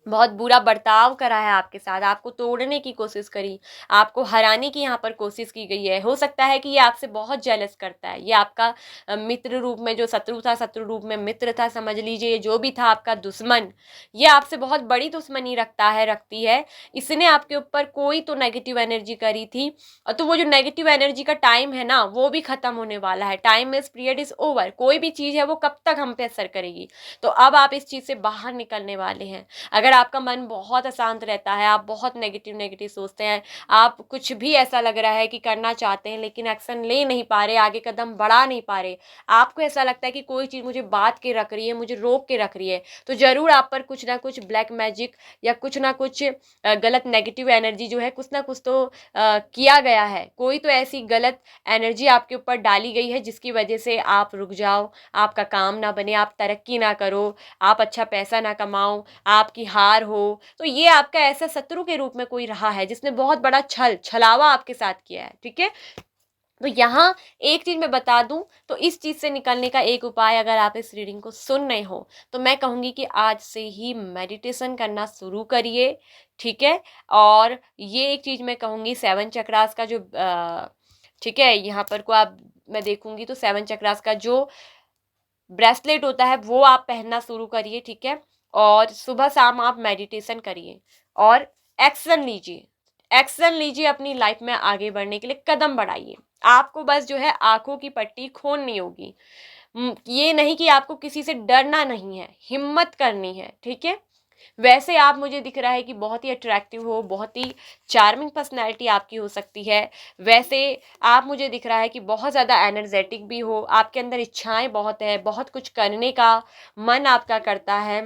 बहुत बुरा बर्ताव करा है आपके साथ, आपको तोड़ने की कोशिश करी, आपको हराने की यहाँ पर कोशिश की गई है। हो सकता है कि ये आपसे बहुत जेलस करता है। ये आपका मित्र रूप में जो शत्रु था, शत्रु रूप में मित्र था, समझ लीजिए। जो भी था आपका दुश्मन, ये आपसे बहुत बड़ी दुश्मनी रखता है, रखती है। इसने आपके ऊपर कोई तो नेगेटिव एनर्जी करी थी, और तो वो जो नेगेटिव एनर्जी का टाइम है ना, वो भी खत्म होने वाला है। Time is period is over. कोई भी चीज़ है वो कब तक हम पे असर करेगी। तो अब आप इस चीज़ से बाहर निकलने वाले हैं। अगर आपका मन बहुत अशांत रहता है, आप बहुत नेगेटिव नेगेटिव सोचते हैं, आप कुछ भी ऐसा लग रहा है कि करना चाहते हैं लेकिन एक्शन ले नहीं पा रहे, आगे कदम बढ़ा नहीं पा रहे, आपको ऐसा लगता है कि कोई चीज़ मुझे बांध के रख रही है, मुझे रोक के रख रही है, तो ज़रूर आप पर कुछ ना कुछ ब्लैक मैजिक या कुछ ना कुछ गलत नेगेटिव एनर्जी जो है, कुछ ना कुछ तो किया गया है। कोई तो ऐसी गलत एनर्जी आपके ऊपर डाली गई है जिसकी वजह से आप रुक जाओ, आपका काम ना बने, आप तरक्की ना करो, आप अच्छा पैसा ना कमाओ, आपकी हार हो। तो ये आपका ऐसा शत्रु के रूप में कोई रहा है जिसने बहुत बड़ा छलावा आपके साथ किया है, ठीक है। तो यहाँ एक चीज मैं बता दूं, तो इस चीज से निकलने का एक उपाय, अगर आप इस रीडिंग को सुन रहे हो, तो मैं कहूंगी कि आज से ही मेडिटेशन करना शुरू करिए, ठीक है। और ये एक चीज मैं कहूंगी, 7 चक्रास का जो ठीक है, यहाँ पर को आप, मैं देखूंगी तो 7 चक्रास का जो ब्रेसलेट होता है वो आप पहनना शुरू करिए, ठीक है। और सुबह शाम आप मेडिटेशन करिए और एक्शन लीजिए। एक्शन लीजिए, अपनी लाइफ में आगे बढ़ने के लिए कदम बढ़ाइए। आपको बस जो है आंखों की पट्टी खोलनी होगी। ये नहीं कि आपको किसी से डरना नहीं है, हिम्मत करनी है, ठीक है। वैसे आप, मुझे दिख रहा है कि बहुत ही अट्रैक्टिव हो, बहुत ही चार्मिंग पर्सनैलिटी आपकी हो सकती है। वैसे आप, मुझे दिख रहा है कि बहुत ज़्यादा एनर्जेटिक भी हो, आपके अंदर इच्छाएं बहुत है, बहुत कुछ करने का मन आपका करता है,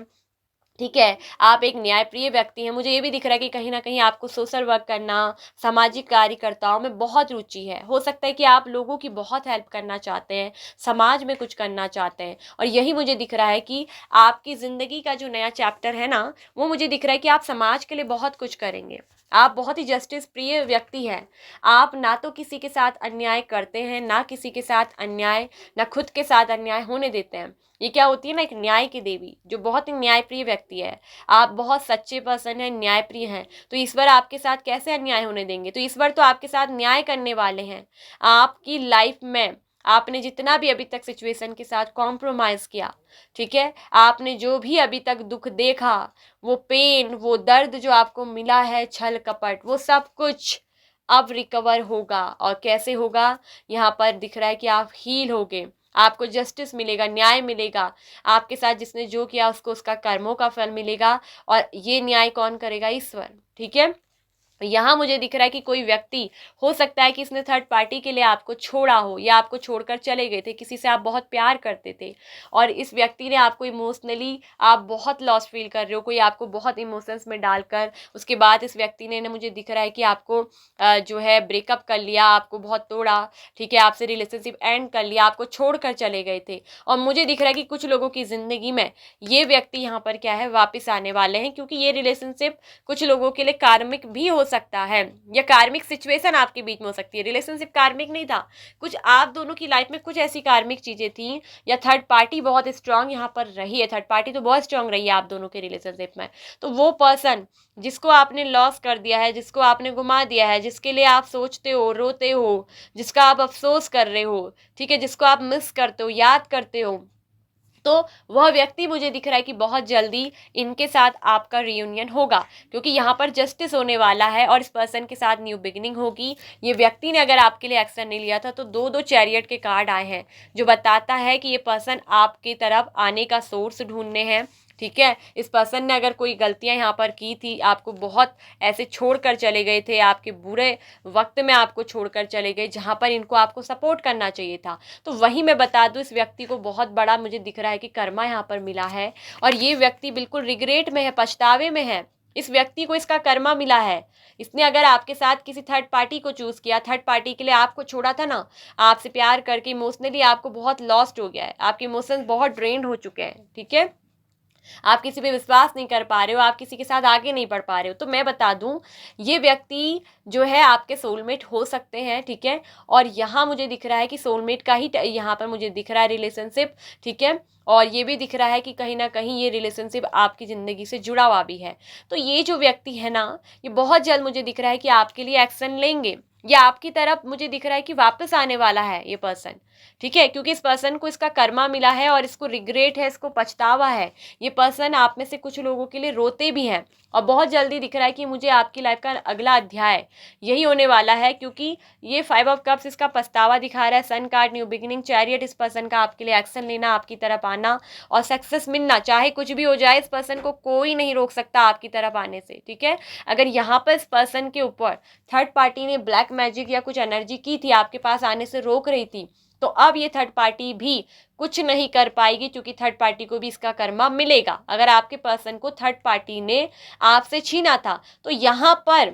ठीक है। आप एक न्यायप्रिय व्यक्ति हैं। मुझे ये भी दिख रहा है कि कहीं ना कहीं आपको सोशल वर्क करना, सामाजिक कार्यकर्ताओं में बहुत रुचि है। हो सकता है कि आप लोगों की बहुत हेल्प करना चाहते हैं, समाज में कुछ करना चाहते हैं, और यही मुझे दिख रहा है कि आपकी ज़िंदगी का जो नया चैप्टर है ना, वो मुझे दिख रहा है कि आप समाज के लिए बहुत कुछ करेंगे। आप बहुत ही जस्टिस प्रिय व्यक्ति हैं। आप ना तो किसी के साथ अन्याय करते हैं, ना किसी के साथ अन्याय, ना खुद के साथ अन्याय होने देते हैं। ये क्या होती है ना, एक न्याय की देवी, जो बहुत ही न्यायप्रिय व्यक्ति है। आप बहुत सच्चे पर्सन हैं, न्यायप्रिय हैं, तो ईश्वर आपके साथ कैसे अन्याय होने देंगे? तो ईश्वर तो आपके साथ न्याय करने वाले हैं। आपकी लाइफ में आपने जितना भी अभी तक सिचुएशन के साथ कॉम्प्रोमाइज किया, ठीक है, आपने जो भी अभी तक दुख देखा, वो पेन, वो दर्द जो आपको मिला है, छल कपट, वो सब कुछ अब रिकवर होगा। और कैसे होगा? यहाँ पर दिख रहा है कि आप हील होगे, आपको जस्टिस मिलेगा, न्याय मिलेगा। आपके साथ जिसने जो किया उसको उसका कर्मों का फल मिलेगा। और ये न्याय कौन करेगा? ईश्वर। ठीक है। यहाँ मुझे दिख रहा है कि कोई व्यक्ति हो सकता है कि इसने थर्ड पार्टी के लिए आपको छोड़ा हो, या आपको छोड़कर चले गए थे, किसी से आप बहुत प्यार करते थे और इस व्यक्ति ने आपको इमोशनली, आप बहुत लॉस फील कर रहे हो, कोई आपको बहुत इमोशंस में डालकर, उसके बाद इस व्यक्ति ने मुझे दिख रहा है कि आपको जो है ब्रेकअप कर लिया, आपको बहुत तोड़ा, ठीक है, आपसे रिलेशनशिप एंड कर लिया, आपको छोड़कर चले गए थे। और मुझे दिख रहा है कि कुछ लोगों की ज़िंदगी में ये व्यक्ति यहाँ पर क्या है, वापस आने वाले हैं, क्योंकि ये रिलेशनशिप कुछ लोगों के लिए कार्मिक भी हो सकता है, या कार्मिक सिचुएशन आपके बीच में हो सकती है। रिलेशनशिप कार्मिक नहीं था, कुछ आप दोनों की लाइफ में कुछ ऐसी कार्मिक चीजें थी, या थर्ड पार्टी बहुत स्ट्रांग यहाँ पर रही है। थर्ड पार्टी तो बहुत स्ट्रांग रही है आप दोनों के रिलेशनशिप में। तो वो पर्सन जिसको आपने लॉस कर दिया है, जिसको आपने गुमा दिया है, जिसके लिए आप सोचते हो, रोते हो, जिसका आप अफसोस कर रहे हो, ठीक है, जिसको आप मिस करते हो, याद करते हो, तो वह व्यक्ति मुझे दिख रहा है कि बहुत जल्दी इनके साथ आपका रियूनियन होगा, क्योंकि यहाँ पर जस्टिस होने वाला है और इस पर्सन के साथ न्यू बिगिनिंग होगी। ये व्यक्ति ने अगर आपके लिए एक्शन नहीं लिया था, तो दो दो चैरियट के कार्ड आए हैं, जो बताता है कि ये पर्सन आपकी तरफ आने का सोर्स ढूंढने हैं। ठीक है, इस पर्सन ने अगर कोई गलतियां यहाँ पर की थी, आपको बहुत ऐसे छोड़कर चले गए थे, आपके बुरे वक्त में आपको छोड़कर चले गए, जहाँ पर इनको आपको सपोर्ट करना चाहिए था। तो वही मैं बता दूं, इस व्यक्ति को बहुत बड़ा मुझे दिख रहा है कि कर्मा यहाँ पर मिला है, और ये व्यक्ति बिल्कुल रिग्रेट में है, पछतावे में है। इस व्यक्ति को इसका कर्मा मिला है। इसने अगर आपके साथ किसी थर्ड पार्टी को चूज किया, थर्ड पार्टी के लिए आपको छोड़ा था ना, आपसे प्यार करके इमोशनली आपको बहुत लॉस्ट हो गया है, आपके इमोशंस बहुत ड्रेन्ड हो चुके हैं, ठीक है, आप किसी पे विश्वास नहीं कर पा रहे हो, आप किसी के साथ आगे नहीं बढ़ पा रहे हो, तो मैं बता दूं, ये व्यक्ति जो है आपके सोलमेट हो सकते हैं। ठीक है, और यहाँ मुझे दिख रहा है कि सोलमेट का ही यहाँ पर मुझे दिख रहा है रिलेशनशिप। ठीक है, और ये भी दिख रहा है कि कहीं ना कहीं ये रिलेशनशिप आपकी ज़िंदगी से जुड़ा हुआ भी है। तो ये जो व्यक्ति है ना, ये बहुत जल्द मुझे दिख रहा है कि आपके लिए एक्शन लेंगे, या आपकी तरफ मुझे दिख रहा है कि वापस आने वाला है ये पर्सन। ठीक है, क्योंकि इस पर्सन को इसका कर्मा मिला है और इसको रिग्रेट है, इसको पछतावा है। ये पर्सन आप में से कुछ लोगों के लिए रोते भी हैं, और बहुत जल्दी दिख रहा है कि मुझे आपकी लाइफ का अगला अध्याय यही होने वाला है, क्योंकि ये 5 ऑफ कप्स इसका पछतावा दिखा रहा है, sun card, new beginning, chariot, इस पर्सन का आपके लिए एक्शन लेना, आपकी तरफ आना और सक्सेस मिलना। चाहे कुछ भी हो जाए, इस पर्सन को कोई नहीं रोक सकता आपकी तरफ आने से। ठीक है, अगर यहाँ पर इस पर्सन के ऊपर थर्ड पार्टी ने ब्लैक मैजिक या कुछ एनर्जी की थी, आपके पास आने से रोक रही थी, तो अब ये थर्ड पार्टी भी कुछ नहीं कर पाएगी, क्योंकि थर्ड पार्टी को भी इसका कर्मा मिलेगा। अगर आपके पर्सन को थर्ड पार्टी ने आपसे छीना था, तो यहाँ पर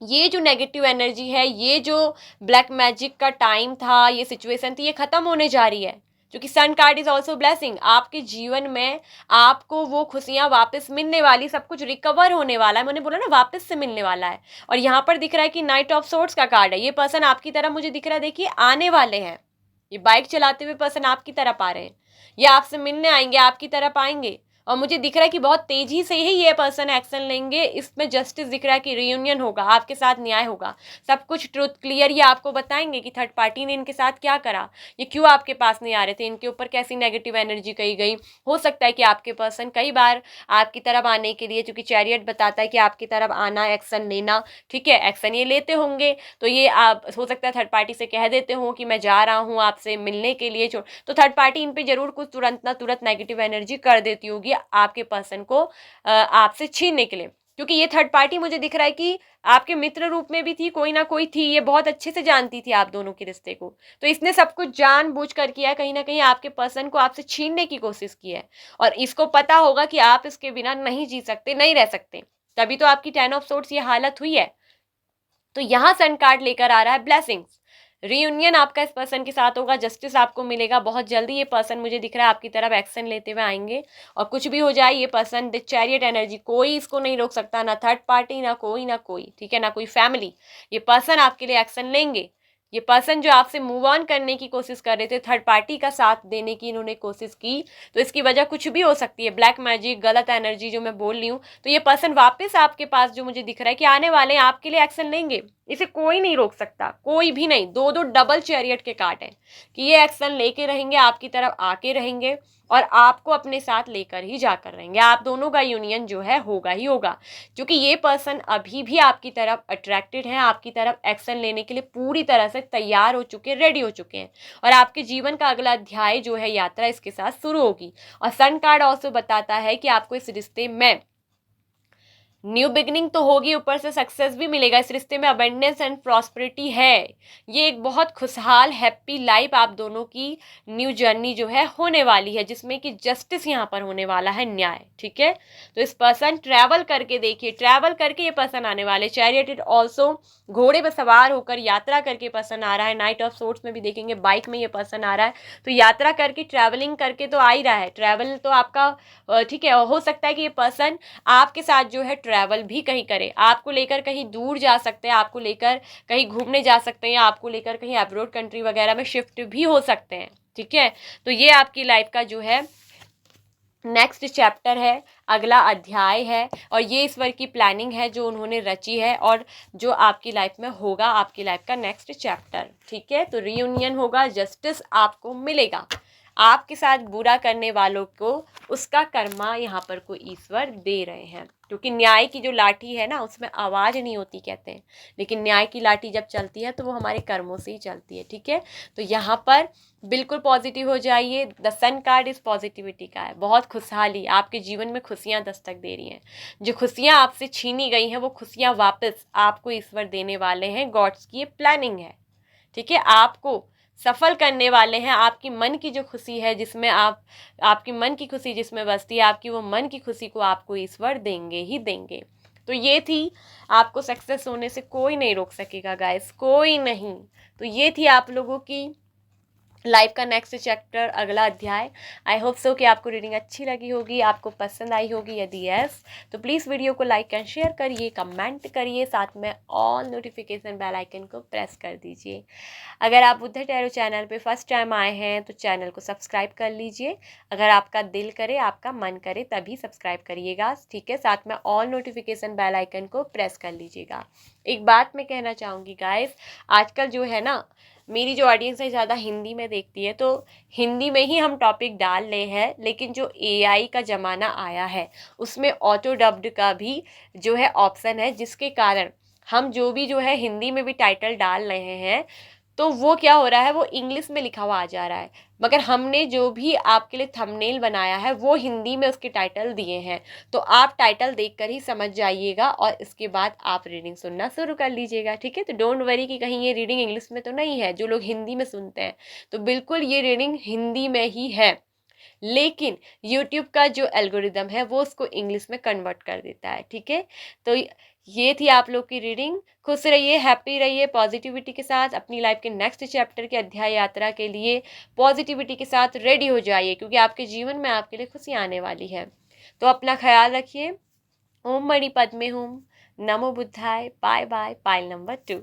ये जो नेगेटिव एनर्जी है, ये जो ब्लैक मैजिक का टाइम था, ये सिचुएशन थी, ये खत्म होने जा रही है, क्योंकि sun card is also blessing. आपके जीवन में आपको वो खुशियां वापस मिलने वाली, सब कुछ रिकवर होने वाला है, मैंने बोला ना वापस से मिलने वाला है। और यहाँ पर दिख रहा है कि नाइट ऑफ सोर्ड्स का कार्ड है। ये पर्सन आपकी तरफ मुझे दिख रहा है, देखिए, आने वाले हैं। ये बाइक चलाते हुए पर्सन आपकी तरफ आ रहे हैं, ये आपसे मिलने आएंगे, आपकी तरफ आएंगे, और मुझे दिख रहा है कि बहुत तेजी से ही ये पर्सन एक्शन लेंगे। इसमें जस्टिस दिख रहा है कि रियूनियन होगा, आपके साथ न्याय होगा, सब कुछ ट्रुथ क्लियर ये आपको बताएंगे कि थर्ड पार्टी ने इनके साथ क्या करा, ये क्यों आपके पास नहीं आ रहे थे, इनके ऊपर कैसी नेगेटिव एनर्जी कही गई। हो सकता है कि आपके पर्सन कई बार आपकी तरफ आने के लिए, क्योंकि चैरियट बताता है कि आपकी तरफ आना, एक्शन लेना, ठीक है, एक्शन ये लेते होंगे, तो ये आप हो सकता है थर्ड पार्टी से कह देते हो कि मैं जा रहा हूँ आपसे मिलने के लिए, तो थर्ड पार्टी इन पे जरूर कुछ तुरंत ना तुरंत नेगेटिव एनर्जी कर देती होगी आपके पर्सन को आपसे छीनने के लिए, क्योंकि ये थर्ड पार्टी मुझे दिख रहा है कि आपके मित्र रूप में भी थी, कोई ना कोई थी, ये बहुत अच्छे से जानती थी आप दोनों के रिश्ते को, तो इसने सब कुछ जानबूझ कर किया, कहीं ना कहीं आपके पर्सन को आपसे छीनने की कोशिश की है, और इसको पता होगा कि आप इसके बिना नहीं जी सकते, नहीं रह सकते, तभी तो आपकी 10 ऑफ सोर्ड्स ये हालत हुई है। तो यहाँ सन कार्ड लेकर आ रहा है ब्लेसिंग्स, रीयूनियन आपका इस पर्सन के साथ होगा, जस्टिस आपको मिलेगा, बहुत जल्दी ये पर्सन मुझे दिख रहा है आपकी तरफ एक्शन लेते हुए आएंगे। और कुछ भी हो जाए ये पर्सन, द चैरियट एनर्जी, कोई इसको नहीं रोक सकता, ना थर्ड पार्टी, ना कोई, ठीक है, ना कोई फैमिली। ये पर्सन आपके लिए एक्शन लेंगे। ये पर्सन जो आपसे मूव ऑन करने की कोशिश कर रहे थे, थर्ड पार्टी का साथ देने की इन्होंने कोशिश की, तो इसकी वजह कुछ भी हो सकती है, ब्लैक मैजिक, गलत एनर्जी जो मैं बोल रही हूँ। तो ये पर्सन वापस आपके पास जो मुझे दिख रहा है कि आने वाले हैं, आपके लिए एक्शन लेंगे। इसे कोई नहीं रोक सकता, कोई भी नहीं। दो दो डबल चैरियट के कार्ड हैं कि ये एक्शन लेके रहेंगे, आपकी तरफ आके रहेंगे और आपको अपने साथ लेकर ही जाकर रहेंगे। आप दोनों का यूनियन जो है होगा ही होगा, क्योंकि ये पर्सन अभी भी आपकी तरफ अट्रैक्टेड है, आपकी तरफ एक्शन लेने के लिए पूरी तरह से तैयार हो चुके हैं, रेडी हो चुके हैं। और आपके जीवन का अगला अध्याय जो है, यात्रा इसके साथ शुरू होगी। और सन कार्ड ऑल्सो बताता है कि आपको इस रिश्ते में न्यू बिगनिंग तो होगी, ऊपर से सक्सेस भी मिलेगा। इस रिश्ते में अबेंडेंस एंड प्रॉस्पेरिटी है। ये एक बहुत खुशहाल हैप्पी लाइफ आप दोनों की न्यू जर्नी जो है होने वाली है, जिसमें कि जस्टिस यहाँ पर होने वाला है, न्याय, ठीक है। तो इस पर्सन ट्रैवल करके देखिए, ट्रैवल करके ये पर्सन आने वाले, चैरियट ऑल्सो घोड़े पर सवार होकर यात्रा करके पर्सन आ रहा है। नाइट ऑफ सोर्ट्स में भी देखेंगे बाइक में ये पर्सन आ रहा है। तो यात्रा करके, ट्रैवलिंग करके तो आ ही रहा है। ट्रैवल तो आपका ठीक है, हो सकता है कि ये पर्सन आपके साथ जो है ट्रैवल भी कहीं करे, आपको लेकर कहीं दूर जा सकते हैं, आपको लेकर कहीं घूमने जा सकते हैं, या आपको लेकर कहीं अब्रॉड कंट्री वगैरह में शिफ्ट भी हो सकते हैं, ठीक है। तो ये आपकी लाइफ का जो है नेक्स्ट चैप्टर है, अगला अध्याय है, और ये ईश्वर की प्लानिंग है जो उन्होंने रची है, और जो आपकी लाइफ में होगा, आपकी लाइफ का नेक्स्ट चैप्टर, ठीक है। तो रीयूनियन होगा, जस्टिस आपको मिलेगा। आपके साथ बुरा करने वालों को उसका कर्मा यहाँ पर कोई ईश्वर दे रहे हैं, क्योंकि न्याय की जो लाठी है ना, उसमें आवाज़ नहीं होती कहते हैं, लेकिन न्याय की लाठी जब चलती है तो वो हमारे कर्मों से ही चलती है, ठीक है। तो यहाँ पर बिल्कुल पॉजिटिव हो जाइए। द सन कार्ड इस पॉजिटिविटी का है, बहुत खुशहाली, आपके जीवन में खुशियाँ दस्तक दे रही हैं। जो खुशियाँ आपसे छीनी गई हैं वो खुशियाँ वापस आपको ईश्वर देने वाले हैं, गॉड्स की ये प्लानिंग है, ठीक है। आपको सफल करने वाले हैं। आपकी मन की जो खुशी है, जिसमें आपकी मन की खुशी जिसमें बसती है, आपकी वो मन की खुशी को आपको ईश्वर देंगे ही देंगे। तो ये थी, आपको सक्सेस होने से कोई नहीं रोक सकेगा गाइस, कोई नहीं। तो ये थी आप लोगों की लाइफ का नेक्स्ट चैप्टर, अगला अध्याय। आई होप सो कि आपको रीडिंग अच्छी लगी होगी, आपको पसंद आई होगी। यदि यस तो प्लीज़ वीडियो को लाइक एंड शेयर करिए, कमेंट करिए, साथ में ऑल नोटिफिकेशन बेल आइकन को प्रेस कर दीजिए। अगर आप बुद्धा टैरो चैनल पे फर्स्ट टाइम आए हैं तो चैनल को सब्सक्राइब कर लीजिए। अगर आपका दिल करे, आपका मन करे, तभी सब्सक्राइब करिएगा, ठीक है। साथ में ऑल नोटिफिकेशन बेल आइकन को प्रेस कर लीजिएगा। एक बात मैं कहना चाहूँगी गाइस, आजकल जो है ना, मेरी जो ऑडियंस है ज़्यादा हिंदी में देखती है, तो हिंदी में ही हम टॉपिक डाल रहे हैं, लेकिन जो एआई का ज़माना आया है उसमें ऑटो डब्ड का भी जो है ऑप्शन है, जिसके कारण हम जो है हिंदी में भी टाइटल डाल रहे हैं, तो वो क्या हो रहा है, वो इंग्लिश में लिखा हुआ आ जा रहा है। मगर हमने जो भी आपके लिए थंबनेल बनाया है वो हिंदी में उसके टाइटल दिए हैं, तो आप टाइटल देखकर ही समझ जाइएगा और इसके बाद आप रीडिंग सुनना शुरू कर लीजिएगा, ठीक है। तो डोंट वरी कि कहीं ये रीडिंग इंग्लिश में तो नहीं है। जो लोग हिंदी में सुनते हैं तो बिल्कुल ये रीडिंग हिंदी में ही है, लेकिन यूट्यूब का जो एल्गोरिदम है वो उसको इंग्लिश में कन्वर्ट कर देता है, ठीक है। तो ये थी आप लोग की रीडिंग। खुश रहिए, हैप्पी रहिए, पॉजिटिविटी के साथ अपनी लाइफ के नेक्स्ट चैप्टर के अध्याय यात्रा के लिए पॉजिटिविटी के साथ रेडी हो जाइए, क्योंकि आपके जीवन में आपके लिए खुशी आने वाली है। तो अपना ख्याल रखिए। ओम मणि पद्मे हुम, नमो बुद्धाय, बाय बाय, पाइल नंबर 2।